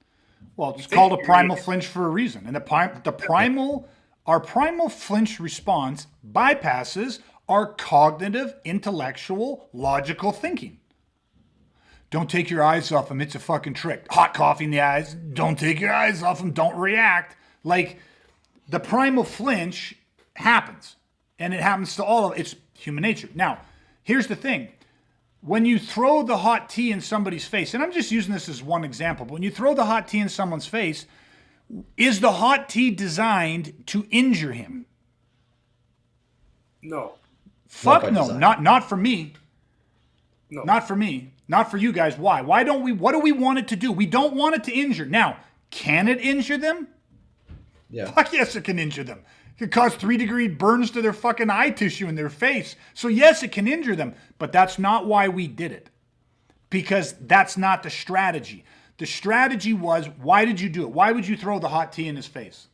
well, it's called a primal flinch for a reason, and the primal Our primal flinch response bypasses our cognitive, intellectual, logical thinking. Don't take your eyes off him. It's a fucking trick. Hot coffee in the eyes. Don't take your eyes off him. Don't react. Like, the primal flinch happens. And it happens to all of it's human nature. Now, here's the thing. When you throw the hot tea in somebody's face, and I'm just using this as one example, but when you throw the hot tea in someone's face, is the hot tea designed to injure him? No. Fuck no. Not for me. No. Not for me. Not for you guys. Why? Why don't we? What do we want it to do? We don't want it to injure. Now, can it injure them? Yeah. Fuck yes, it can injure them. It could cause 3-degree burns to their fucking eye tissue in their face. So yes, it can injure them. But that's not why we did it. Because that's not the strategy. The strategy was, why did you do it? Why would you throw the hot tea in his face?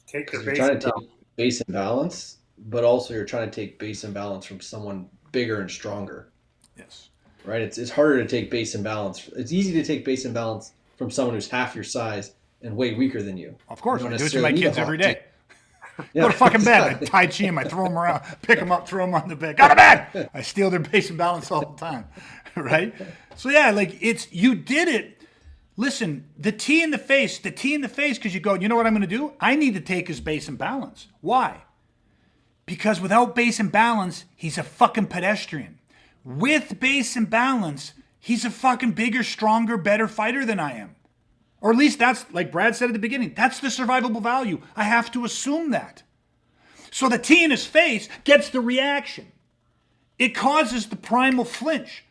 Take the You're base trying to down. take base and balance, but also you're trying to take base and balance from someone bigger and stronger. Yes. Right? It's harder to take base and balance. It's easy to take base and balance from someone who's half your size and way weaker than you. Of course, You I don't do it to my necessarily need kids a hot every tea. day. Yeah, Go to fucking bed. I exactly. Tai Chi him. I throw them around, pick them up, throw them on the bed. Go to bed. I steal their base and balance all the time. Right? So yeah, like you did it. Listen, the tea in the face, because you go, you know what I'm going to do? I need to take his base and balance. Why? Because without base and balance, he's a fucking pedestrian. With base and balance, he's a fucking bigger, stronger, better fighter than I am. Or at least that's, like Brad said at the beginning, that's the survivable value. I have to assume that. So the tea in his face gets the reaction. It causes the primal flinch.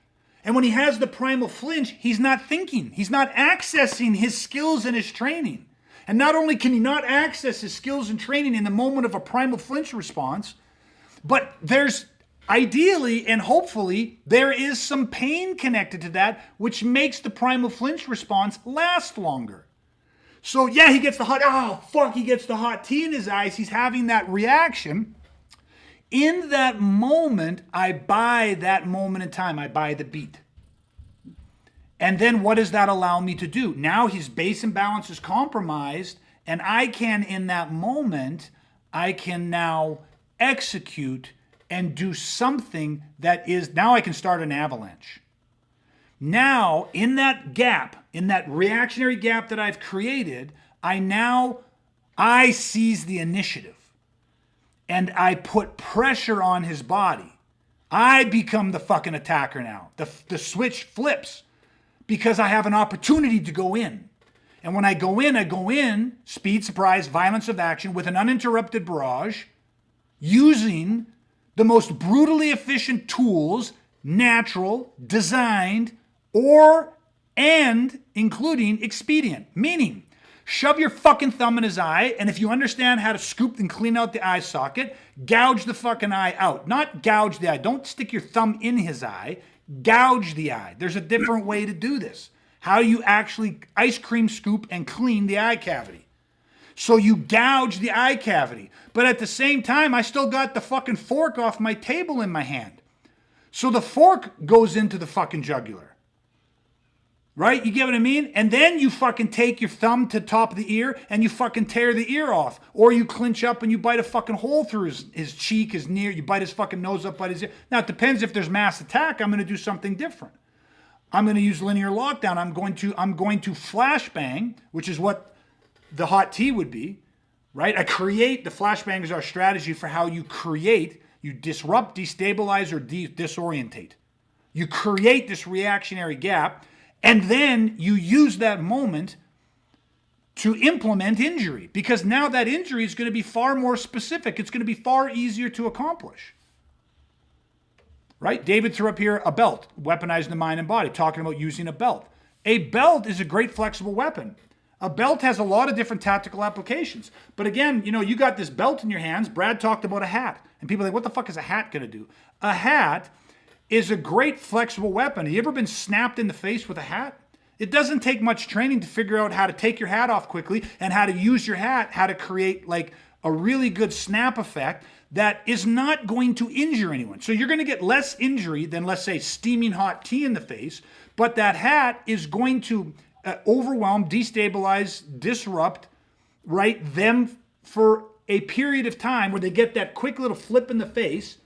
And when he has the primal flinch, he's not thinking. He's not accessing his skills and his training. And not only can he not access his skills and training in the moment of a primal flinch response, but there's ideally and hopefully there is some pain connected to that, which makes the primal flinch response last longer. So yeah, he gets the hot tea in his eyes. He's having that reaction. In that moment, I buy that moment in time. I buy the beat. And then what does that allow me to do? Now his base and balance is compromised, and I can, in that moment, I can now execute and do something that is, now I can start an avalanche. Now, in that gap, in that reactionary gap that I've created, I seize the initiative. And I put pressure on his body. I become the fucking attacker now. The switch flips because I have an opportunity to go in. And when I go in, speed, surprise, violence of action with an uninterrupted barrage, using the most brutally efficient tools, natural, designed, and including expedient. Meaning, shove your fucking thumb in his eye, and if you understand how to scoop and clean out the eye socket, gouge the fucking eye out. Not gouge the eye. Don't stick your thumb in his eye. Gouge the eye. There's a different way to do this. How do you actually ice cream scoop and clean the eye cavity? So you gouge the eye cavity. But at the same time, I still got the fucking fork off my table in my hand. So the fork goes into the fucking jugular. Right? You get what I mean? And then you fucking take your thumb to the top of the ear and you fucking tear the ear off. Or you clinch up and you bite a fucking hole through his cheek, his ear. You bite his fucking nose up, bite his ear. Now, it depends if there's mass attack. I'm going to do something different. I'm going to use linear lockdown. I'm going to flashbang, which is what the hot tea would be. Right? The flashbang is our strategy for how you create, you disrupt, destabilize, or disorientate. You create this reactionary gap. And then you use that moment to implement injury, because now that injury is going to be far more specific. It's going to be far easier to accomplish. Right? David threw up here a belt, weaponizing the mind and body, talking about using a belt. A belt is a great flexible weapon. A belt has a lot of different tactical applications. But again, you got this belt in your hands. Brad talked about a hat. And people are like, what the fuck is a hat going to do? A hat is a great flexible weapon. Have you ever been snapped in the face with a hat? It doesn't take much training to figure out how to take your hat off quickly and how to use your hat, how to create like a really good snap effect that is not going to injure anyone. So you're going to get less injury than, let's say, steaming hot tea in the face, but that hat is going to overwhelm, destabilize, disrupt, right, them for a period of time where they get that quick little flip in the face.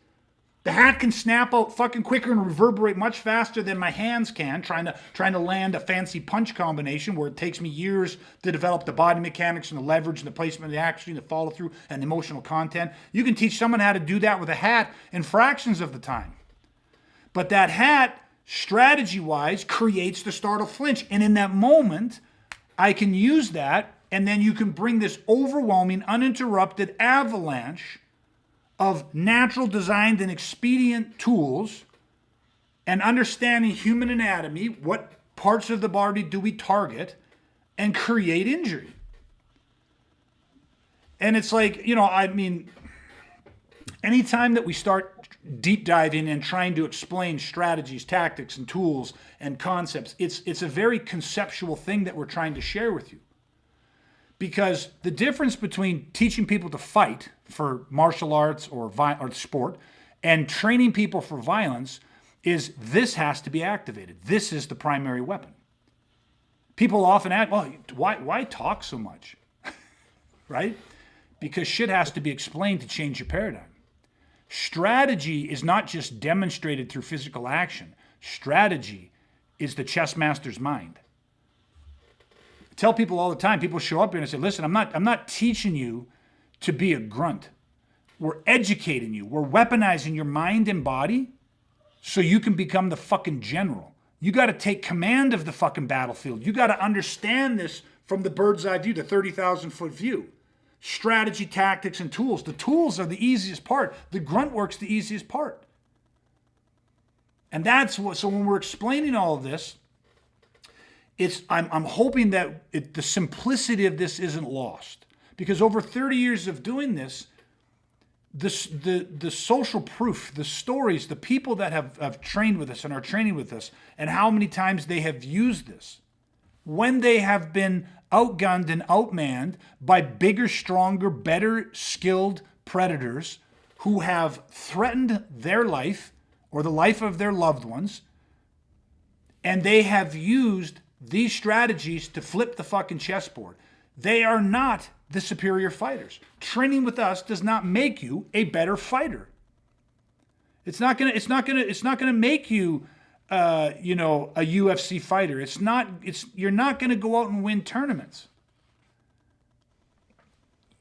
The hat can snap out fucking quicker and reverberate much faster than my hands can, trying to land a fancy punch combination where it takes me years to develop the body mechanics and the leverage and the placement of the action, the follow through and the emotional content. You can teach someone how to do that with a hat in fractions of the time. But that hat, strategy-wise, creates the startle flinch. And in that moment, I can use that, and then you can bring this overwhelming, uninterrupted avalanche of natural designed and expedient tools and understanding human anatomy, what parts of the body do we target, and create injury. And it's like, I mean, anytime that we start deep diving and trying to explain strategies, tactics, and tools and concepts, it's a very conceptual thing that we're trying to share with you. Because the difference between teaching people to fight for martial arts or sport and training people for violence is this has to be activated. This is the primary weapon. People often ask, well, why talk so much? Right? Because shit has to be explained to change your paradigm. Strategy is not just demonstrated through physical action. Strategy is the chess master's mind. I tell people all the time, people show up here and say, listen, I'm not teaching you to be a grunt. We're educating you. We're weaponizing your mind and body so you can become the fucking general. You got to take command of the fucking battlefield. You got to understand this from the bird's eye view, the 30,000 foot view. Strategy, tactics, and tools. The tools are the easiest part. The grunt work's the easiest part. And that's what, so when we're explaining all of this, I'm hoping that the simplicity of this isn't lost, because over 30 years of doing this, the social proof, the stories, the people that have trained with us and are training with us, and how many times they have used this, when they have been outgunned and outmanned by bigger, stronger, better skilled predators who have threatened their life or the life of their loved ones, and they have used these strategies to flip the fucking chessboard. They are not the superior fighters. Training with us does not make you a better fighter. It's not gonna make you a UFC fighter. You're not gonna go out and win tournaments.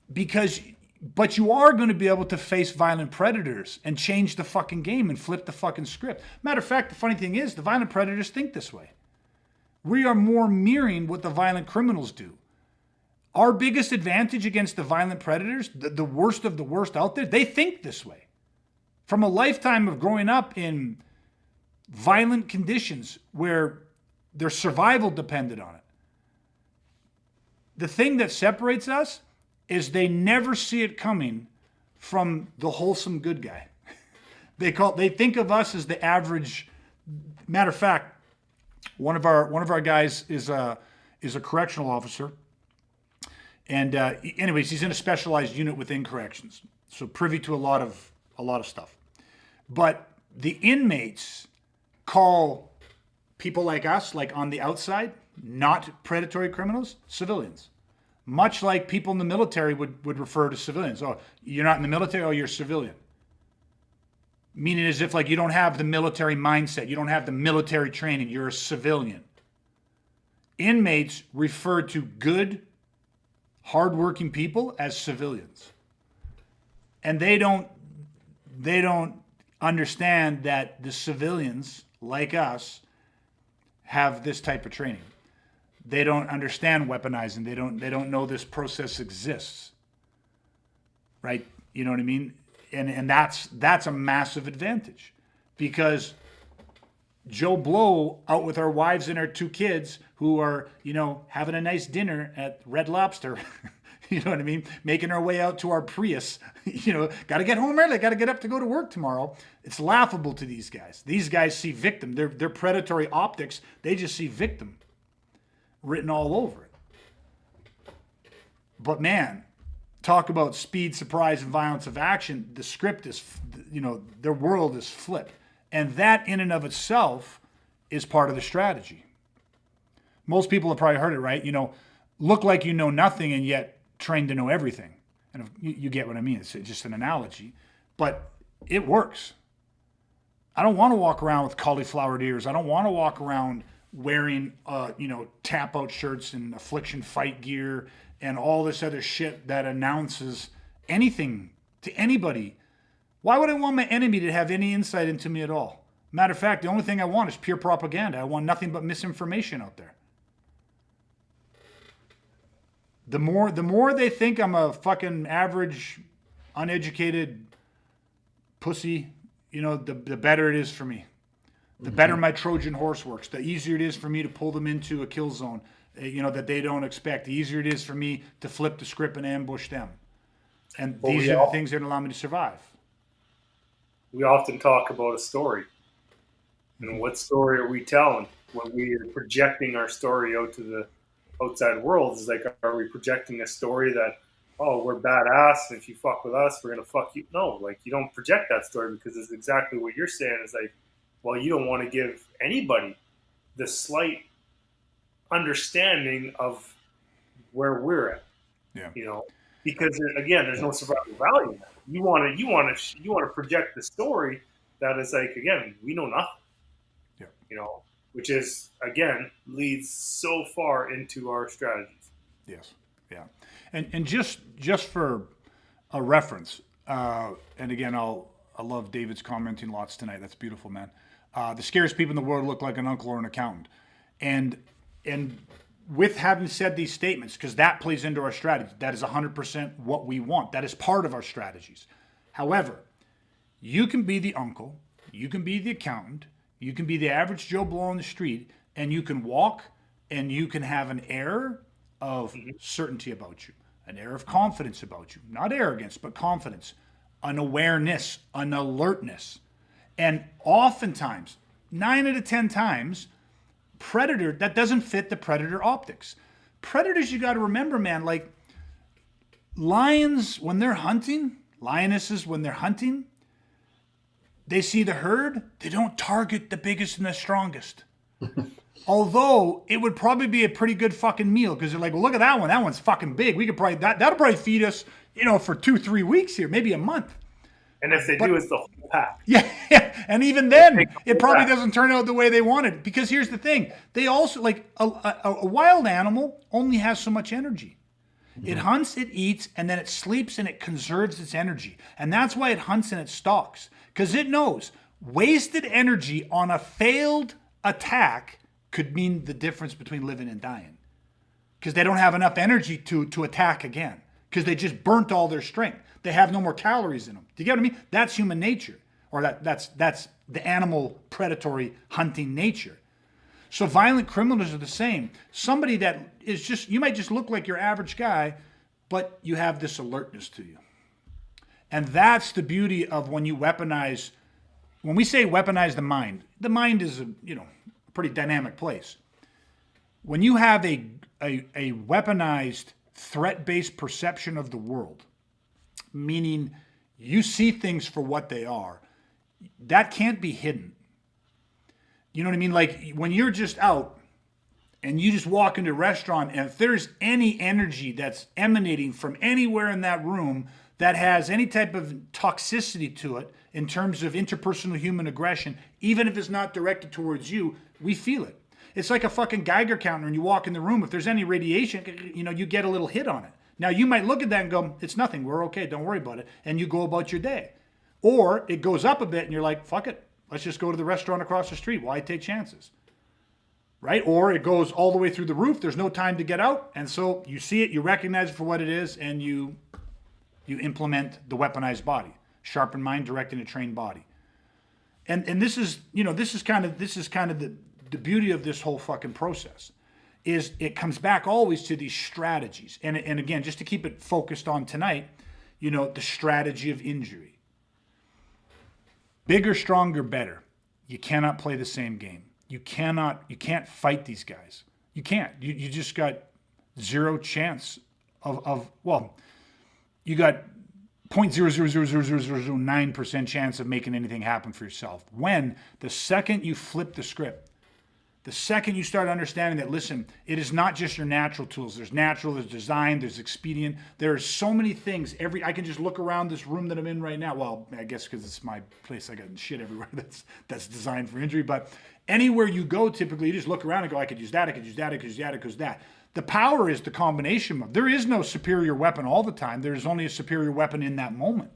But you are going to be able to face violent predators and change the fucking game and flip the fucking script. Matter of fact, the funny thing is, the violent predators think this way. We are more mirroring what the violent criminals do. Our biggest advantage against the violent predators, the worst of the worst out there, they think this way. From a lifetime of growing up in violent conditions where their survival depended on it. The thing that separates us is they never see it coming from the wholesome good guy. They think of us as the average. Matter of fact, one of our guys is a correctional officer, and anyways, he's in a specialized unit within corrections, so privy to a lot of stuff. But the inmates call people like us, like on the outside, not predatory criminals, civilians. Much like people in the military would refer to civilians. Oh, you're not in the military? Oh, you're a civilian. Meaning as if like you don't have the military mindset. You don't have the military training. You're a civilian. Inmates refer to good, hardworking people as civilians. And they don't understand that the civilians, like us, have this type of training. They don't understand weaponizing. They don't know this process exists. Right? You know what I mean? And that's a massive advantage, because Joe Blow out with our wives and our two kids who are, having a nice dinner at Red Lobster, you know what I mean? Making our way out to our Prius, got to get home early, got to get up to go to work tomorrow. It's laughable to these guys. These guys see victim. Their predatory optics, they just see victim written all over it. But man, talk about speed, surprise, and violence of action. The script is, their world is flipped. And that in and of itself is part of the strategy. Most people have probably heard it, right? Look like you know nothing and yet train to know everything. And you get what I mean. It's just an analogy, but it works. I don't want to walk around with cauliflowered ears. I don't want to walk around wearing, tap out shirts and affliction fight gear and all this other shit that announces anything to anybody. Why would I want my enemy to have any insight into me at all? Matter of fact, the only thing I want is pure propaganda. I want nothing but misinformation out there. The more they think I'm a fucking average, uneducated pussy, the better it is for me. The better my Trojan horse works. The easier it is for me to pull them into a kill zone, that they don't expect. The easier it is for me to flip the script and ambush them. And these are the things that allow me to survive. We often talk about a story. And what story are we telling when we are projecting our story out to the outside world? Is like, are we projecting a story that, oh, we're badass, and if you fuck with us, we're gonna fuck you? No, like, you don't project that story, because it's exactly what you're saying. Is like, well, you don't want to give anybody the slight understanding of where we're at. Yeah. Because again, there's no survival value in that. You want to project the story that is like, again, we know nothing. Yeah. Which is, again, leads so far into our strategies. Yes. Yeah. And just for a reference, and again, I love David's commenting lots tonight. That's beautiful, man. The scariest people in the world look like an uncle or an accountant. And with having said these statements, because that plays into our strategy, that is 100% what we want. That is part of our strategies. However, you can be the uncle, you can be the accountant, you can be the average Joe Blow on the street, and you can walk and you can have an air of certainty about you, an air of confidence about you, not arrogance, but confidence, an awareness, an alertness. And oftentimes, 9 out of 10 times, predator, that doesn't fit the predator optics. Predators, you got to remember, man, like lions, when they're hunting, lionesses, when they're hunting, they see the herd, they don't target the biggest and the strongest. Although it would probably be a pretty good fucking meal, because they're like, well, look at that one. That one's fucking big. We could probably, that'll probably feed us, for 2-3 weeks here, maybe a month. And if they do, it's the whole pack. Yeah. And even then, it probably doesn't turn out the way they wanted. Because here's the thing. They also, like, a wild animal only has so much energy. It hunts, it eats, and then it sleeps and it conserves its energy. And that's why it hunts and it stalks. Because it knows wasted energy on a failed attack could mean the difference between living and dying. Because they don't have enough energy to attack again. Because they just burnt all their strength. They have no more calories in them. Do you get what I mean? That's human nature. Or that's the animal predatory hunting nature. So violent criminals are the same. Somebody that is just, you might just look like your average guy, but you have this alertness to you. And that's the beauty of when you weaponize, when we say weaponize the mind is a pretty dynamic place. When you have a weaponized threat-based perception of the world, meaning you see things for what they are, that can't be hidden. You know what I mean? Like when you're just out and you just walk into a restaurant, and if there's any energy that's emanating from anywhere in that room that has any type of toxicity to it in terms of interpersonal human aggression, even if it's not directed towards you, we feel it. It's like a fucking Geiger counter when you walk in the room. If there's any radiation, you get a little hit on it. Now, you might look at that and go, it's nothing. We're okay. Don't worry about it. And you go about your day. Or it goes up a bit and you're like, fuck it. Let's just go to the restaurant across the street. Why take chances? Right? Or it goes all the way through the roof. There's no time to get out. And so you see it, you recognize it for what it is, and you implement the weaponized body. Sharpened mind, directed and trained body. And this is kind of the beauty of this whole fucking process. Is it comes back always to these strategies. And again, just to keep it focused on tonight, the strategy of injury. Bigger, stronger, better. You cannot play the same game. You can't fight these guys. You can't. You just got zero chance of you got 0.0000009% chance of making anything happen for yourself. When the second you flip the script The second you start understanding that, listen, it is not just your natural tools. There's natural, there's design, there's expedient. There are so many things. I can just look around this room that I'm in right now. Well, I guess because it's my place, I got shit everywhere that's designed for injury. But anywhere you go, typically, you just look around and go, I could use that, I could use that, I could use that, I could use that. The power is the combination of, there is no superior weapon all the time. There's only a superior weapon in that moment.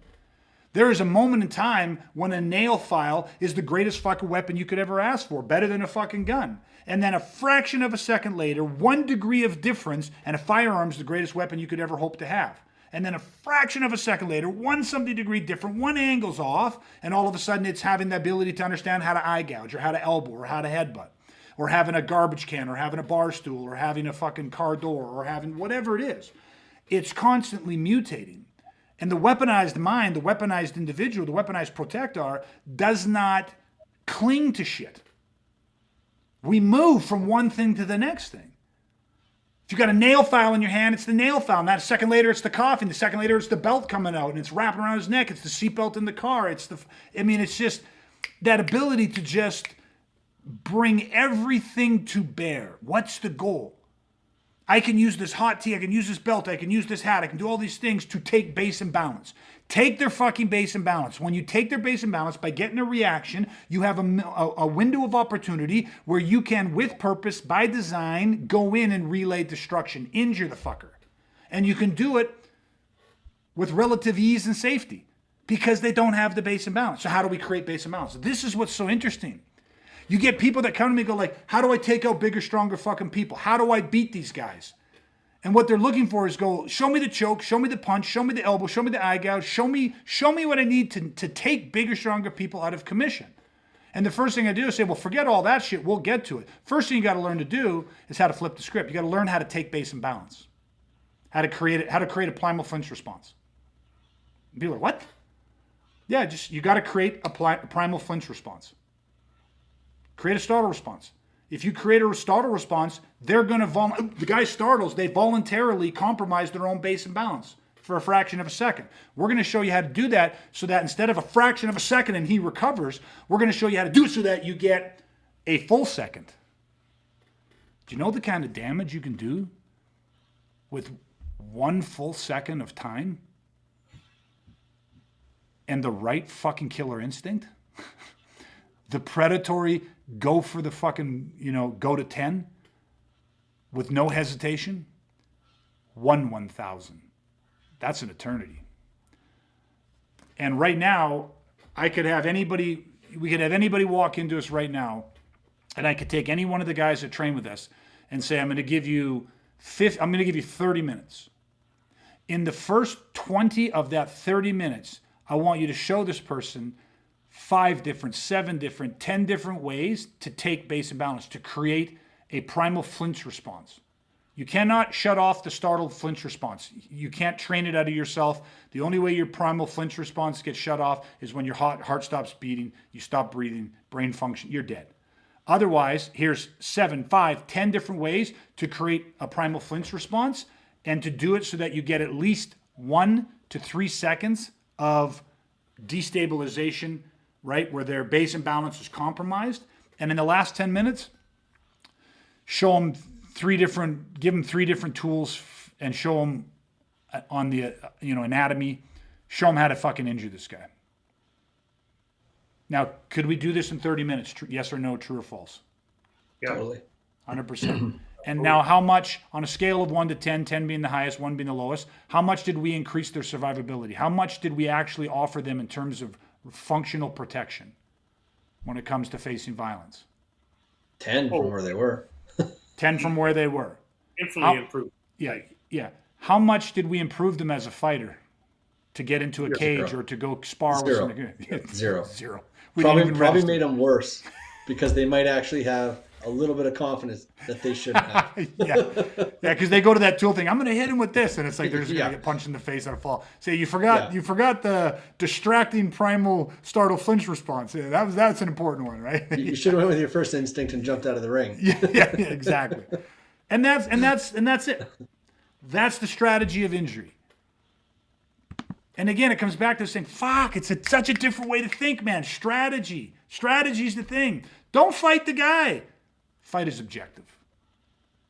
There is a moment in time when a nail file is the greatest fucking weapon you could ever ask for, better than a fucking gun. And then a fraction of a second later, 1 degree of difference, and a firearm's the greatest weapon you could ever hope to have. And then a fraction of a second later, 1 degree different, 1 angle's off, and all of a sudden it's having the ability to understand how to eye gouge, or how to elbow, or how to headbutt, or having a garbage can, or having a bar stool, or having a fucking car door, or having whatever it is. It's constantly mutating. And the weaponized mind, the weaponized individual, the weaponized protector does not cling to shit. We move from one thing to the next thing. If you got a nail file in your hand, it's the nail file. And that a second later, it's the coffin. The second later, it's the belt coming out and it's wrapping around his neck. It's the seatbelt in the car. It's just that ability to just bring everything to bear. What's the goal? I can use this hot tea, I can use this belt, I can use this hat, I can do all these things to take base and balance. Take their fucking base and balance. When you take their base and balance by getting a reaction, you have a window of opportunity where you can, with purpose, by design, go in and relay destruction, injure the fucker. And you can do it with relative ease and safety because they don't have the base and balance. So how do we create base and balance? This is what's so interesting. You get people that come to me and go like, how do I take out bigger, stronger fucking people? How do I beat these guys? And what they're looking for is go, show me the choke, show me the punch, show me the elbow, show me the eye gouge, show me what I need to take bigger, stronger people out of commission. And the first thing I do is say, well, forget all that shit, we'll get to it. First thing you got to learn to do is how to flip the script. You got to learn how to take base and balance. How to create a primal flinch response. And people are, what? Yeah, you got to create a primal flinch response. Create a startle response. If you create a startle response, they're going to, the guy startles, they voluntarily compromise their own base and balance for a fraction of a second. We're going to show you how to do that so that instead of a fraction of a second and he recovers, we're going to show you how to do it so that you get a full second. Do you know the kind of damage you can do with 1 full second of time? And the right fucking killer instinct? The predatory go for the fucking, go to 10 with no hesitation. 1,000. That's an eternity. And right now, we could have anybody walk into us right now, and I could take any one of the guys that train with us and say, I'm going to give you 30 minutes. In the first 20 of that 30 minutes, I want you to show this person 5 different, 7 different, 10 different ways to take base and balance, to create a primal flinch response. You cannot shut off the startled flinch response. You can't train it out of yourself. The only way your primal flinch response gets shut off is when your heart stops beating, you stop breathing, brain function, you're dead. Otherwise, here's 7, 5, 10 different ways to create a primal flinch response and to do it so that you get at least 1 to 3 seconds of destabilization, right, where their base and balance is compromised. And in the last 10 minutes, show them give them 3 different tools and show them on the, anatomy, show them how to fucking injure this guy. Now, could we do this in 30 minutes? Yes or no, true or false? Yeah. Totally. 100%. And now how much, on a scale of 1 to 10, 10 being the highest, 1 being the lowest, how much did we increase their survivability? How much did we actually offer them in terms of functional protection when it comes to facing violence? 10 from where they were. 10 from where they were. Infinitely improved. Yeah. How much did we improve them as a fighter to get into a cage 0. or to go spar with something? 0. 0. Probably made them worse because they might actually have a little bit of confidence that they shouldn't have. yeah, because they go to that tool thing. I'm going to hit him with this, and it's like they're just going to get punched in the face and fall. Say you forgot the distracting primal startle flinch response. Yeah, that's an important one, right? You should have went with your first instinct and jumped out of the ring. yeah, exactly. And that's it. That's the strategy of injury. And again, it comes back to saying, fuck, it's such a different way to think, man. Strategy's the thing. Don't fight the guy. fight is objective.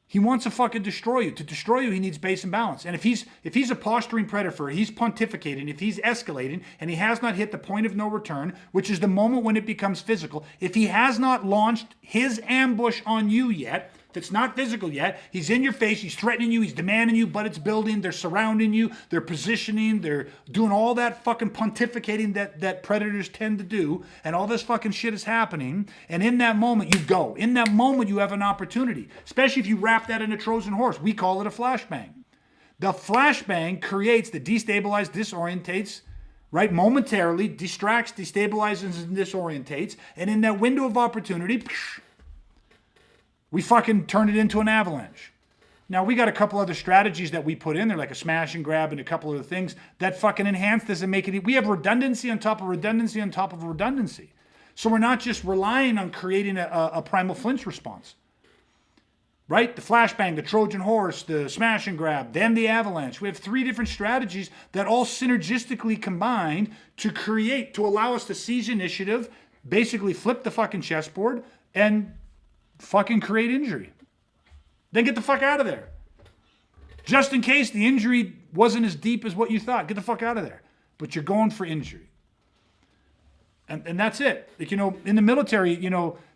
He wants to fucking destroy you. To destroy you, he needs base and balance. And if he's a posturing predator, he's pontificating, if he's escalating, and he has not hit the point of no return, which is the moment when it becomes physical, if he has not launched his ambush on you yet, if it's not physical yet, he's in your face, he's threatening you, he's demanding you, but it's building, they're surrounding you, they're positioning, they're doing all that fucking pontificating that predators tend to do, and all this fucking shit is happening, and in that moment you go. In that moment you have an opportunity, especially if you wrap that in a Trojan horse. We call it a flashbang. The flashbang creates the destabilizes, disorientates, right? Momentarily, distracts, destabilizes, and disorientates, and in that window of opportunity, we fucking turn it into an avalanche. Now, we got a couple other strategies that we put in there, like a smash and grab and a couple other things that fucking enhance this and make it. We have redundancy on top of redundancy on top of redundancy. So we're not just relying on creating a primal flinch response. Right? The flashbang, the Trojan horse, the smash and grab, then the avalanche. We have 3 different strategies that all synergistically combined to allow us to seize initiative, basically flip the fucking chessboard, and fucking create injury. Then get the fuck out of there. Just in case the injury wasn't as deep as what you thought, get the fuck out of there. But you're going for injury. And that's it. Like, in the military,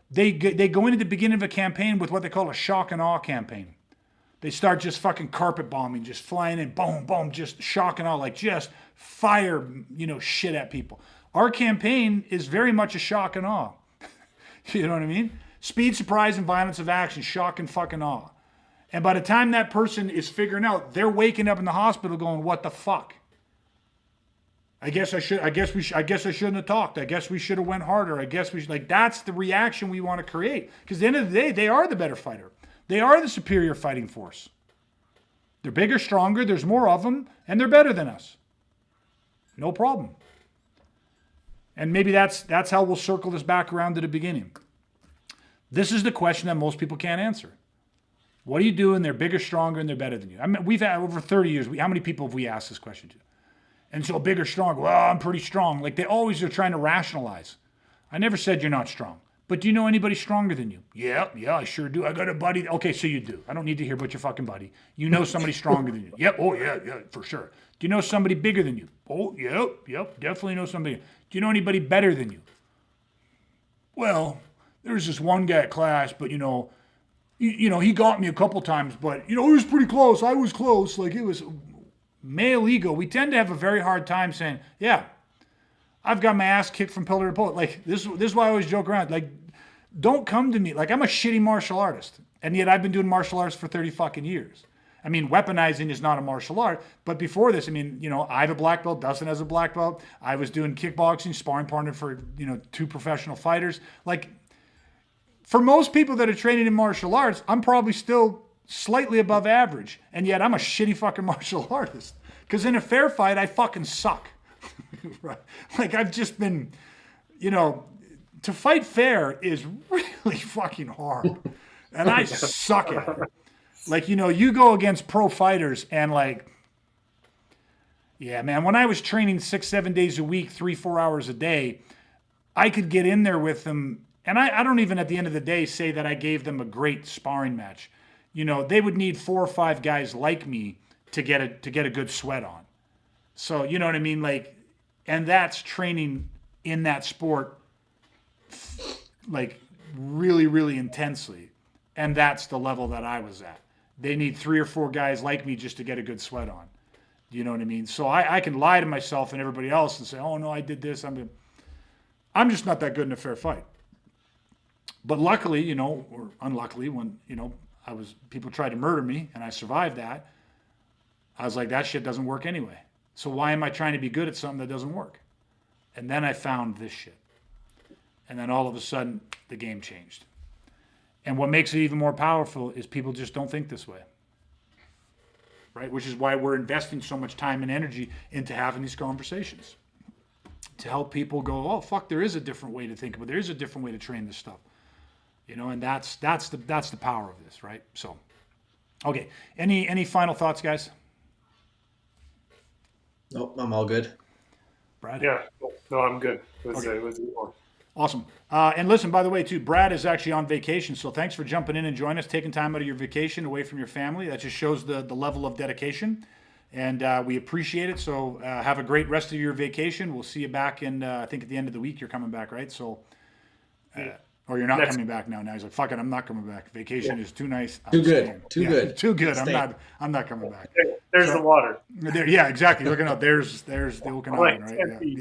they go into the beginning of a campaign with what they call a shock and awe campaign. They start just fucking carpet bombing, just flying in, boom, boom, just shock and awe, like just fire, shit at people. Our campaign is very much a shock and awe. You know what I mean? Speed, surprise, and violence of action, shock and fucking awe. And by the time that person is figuring out, they're waking up in the hospital going, "What the fuck? I guess I shouldn't have talked. I guess we should have went harder. I guess that's the reaction we want to create. Because at the end of the day, they are the better fighter. They are the superior fighting force. They're bigger, stronger, there's more of them, and they're better than us. No problem. And maybe that's how we'll circle this back around to the beginning. This is the question that most people can't answer. What do you do when they're bigger, stronger, and they're better than you? I mean, we've had over 30 years, how many people have we asked this question to? And so bigger, stronger, well, I'm pretty strong. Like they always are trying to rationalize. I never said you're not strong. But do you know anybody stronger than you? Yeah, I sure do. I got a buddy. Okay, so you do. I don't need to hear about your fucking buddy. You know somebody stronger than you. Yep, oh yeah, for sure. Do you know somebody bigger than you? Oh, yep, definitely know somebody. Do you know anybody better than you? Well, there's this one guy at class, but he got me a couple times, but it was pretty close. I was close. Like it was male ego. We tend to have a very hard time saying, yeah, I've got my ass kicked from pillar to post. Like this is why I always joke around. Like, don't come to me. Like I'm a shitty martial artist. And yet I've been doing martial arts for 30 fucking years. I mean, weaponizing is not a martial art. But before this, I have a black belt. Dustin has a black belt. I was doing kickboxing, sparring partner for, 2 professional fighters. Like, for most people that are training in martial arts, I'm probably still slightly above average. And yet I'm a shitty fucking martial artist. Because in a fair fight, I fucking suck. Right? Like I've just been, to fight fair is really fucking hard. And I suck at it. Like, you go against pro fighters and yeah, man, when I was training 6-7 days a week, 3-4 hours a day, I could get in there with them. And I don't even at the end of the day say that I gave them a great sparring match. They would need 4 or 5 guys like me to get a good sweat on. So, you know what I mean? Like, and that's training in that sport, like really, really intensely. And that's the level that I was at. They need 3 or 4 guys like me just to get a good sweat on. You know what I mean? So I can lie to myself and everybody else and say, oh no, I did this. I'm just not that good in a fair fight. But luckily, or unluckily, when, people tried to murder me and I survived that, I was like, that shit doesn't work anyway. So why am I trying to be good at something that doesn't work? And then I found this shit. And then all of a sudden, the game changed. And what makes it even more powerful is people just don't think this way. Right? Which is why we're investing so much time and energy into having these conversations. To help people go, oh, fuck, there is a different way to think about it. There is a different way to train this stuff. And that's the power of this, right? So, okay. Any final thoughts, guys? Nope, I'm all good. Brad? Yeah. No, I'm good. It was a good one. Awesome. And listen, by the way, too, Brad is actually on vacation, so thanks for jumping in and joining us, taking time out of your vacation away from your family. That just shows the level of dedication, and we appreciate it. So have a great rest of your vacation. We'll see you back in, I think at the end of the week you're coming back, right? So, or you're not coming back now. Now he's like, fuck it, I'm not coming back. Vacation is too nice. Too good. Too good. Too good. Stay. I'm not coming back. There's the water. There, yeah, exactly. Looking up, there's the Okanagan, right? 10 feet.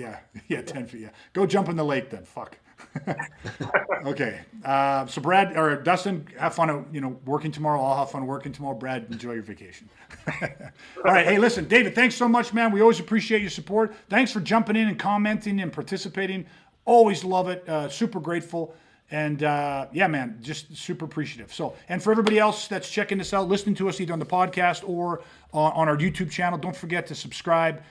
Yeah, 10 feet. Yeah, go jump in the lake then. Fuck. Okay. So Brad or Dustin, have fun. Working tomorrow. I'll have fun working tomorrow. Brad, enjoy your vacation. All right. Hey, listen, David. Thanks so much, man. We always appreciate your support. Thanks for jumping in and commenting and participating. Always love it. Super grateful. And yeah, man, just super appreciative. So, and for everybody else that's checking this out, listening to us either on the podcast or on our YouTube channel, don't forget to subscribe.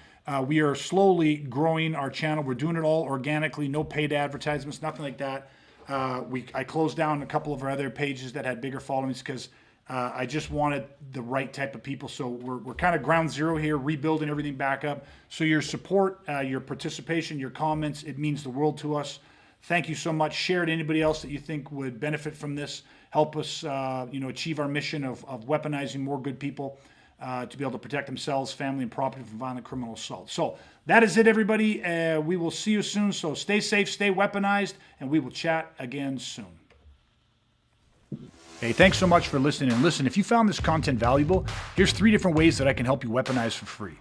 We are slowly growing our channel. We're doing it all organically, no paid advertisements, nothing like that. I closed down a couple of our other pages that had bigger followings because I just wanted the right type of people. So we're kind of ground zero here, rebuilding everything back up. So your support, your participation, your comments, it means the world to us. Thank you so much. Share it to anybody else that you think would benefit from this. Help us, achieve our mission of weaponizing more good people to be able to protect themselves, family, and property from violent criminal assault. So that is it, everybody. We will see you soon. So stay safe, stay weaponized, and we will chat again soon. Hey, thanks so much for listening. And listen, if you found this content valuable, here's 3 different ways that I can help you weaponize for free.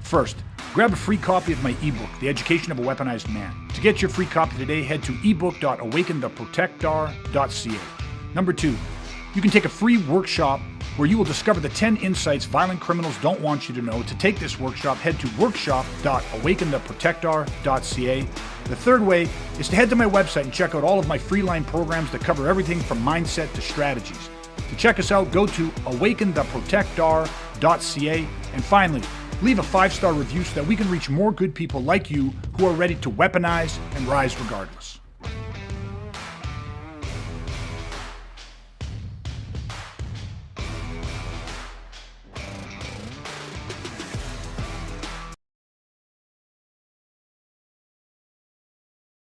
First, grab a free copy of my ebook, The Education of a Weaponized Man. To get your free copy today, head to ebook.awakentheprotectar.ca. Number 2, you can take a free workshop where you will discover the 10 insights violent criminals don't want you to know. To take this workshop, head to workshop.awakentheprotectar.ca. The third way is to head to my website and check out all of my free-line programs that cover everything from mindset to strategies. To check us out, go to awakentheprotectar.ca. And finally, leave a 5-star review so that we can reach more good people like you who are ready to weaponize and rise regardless.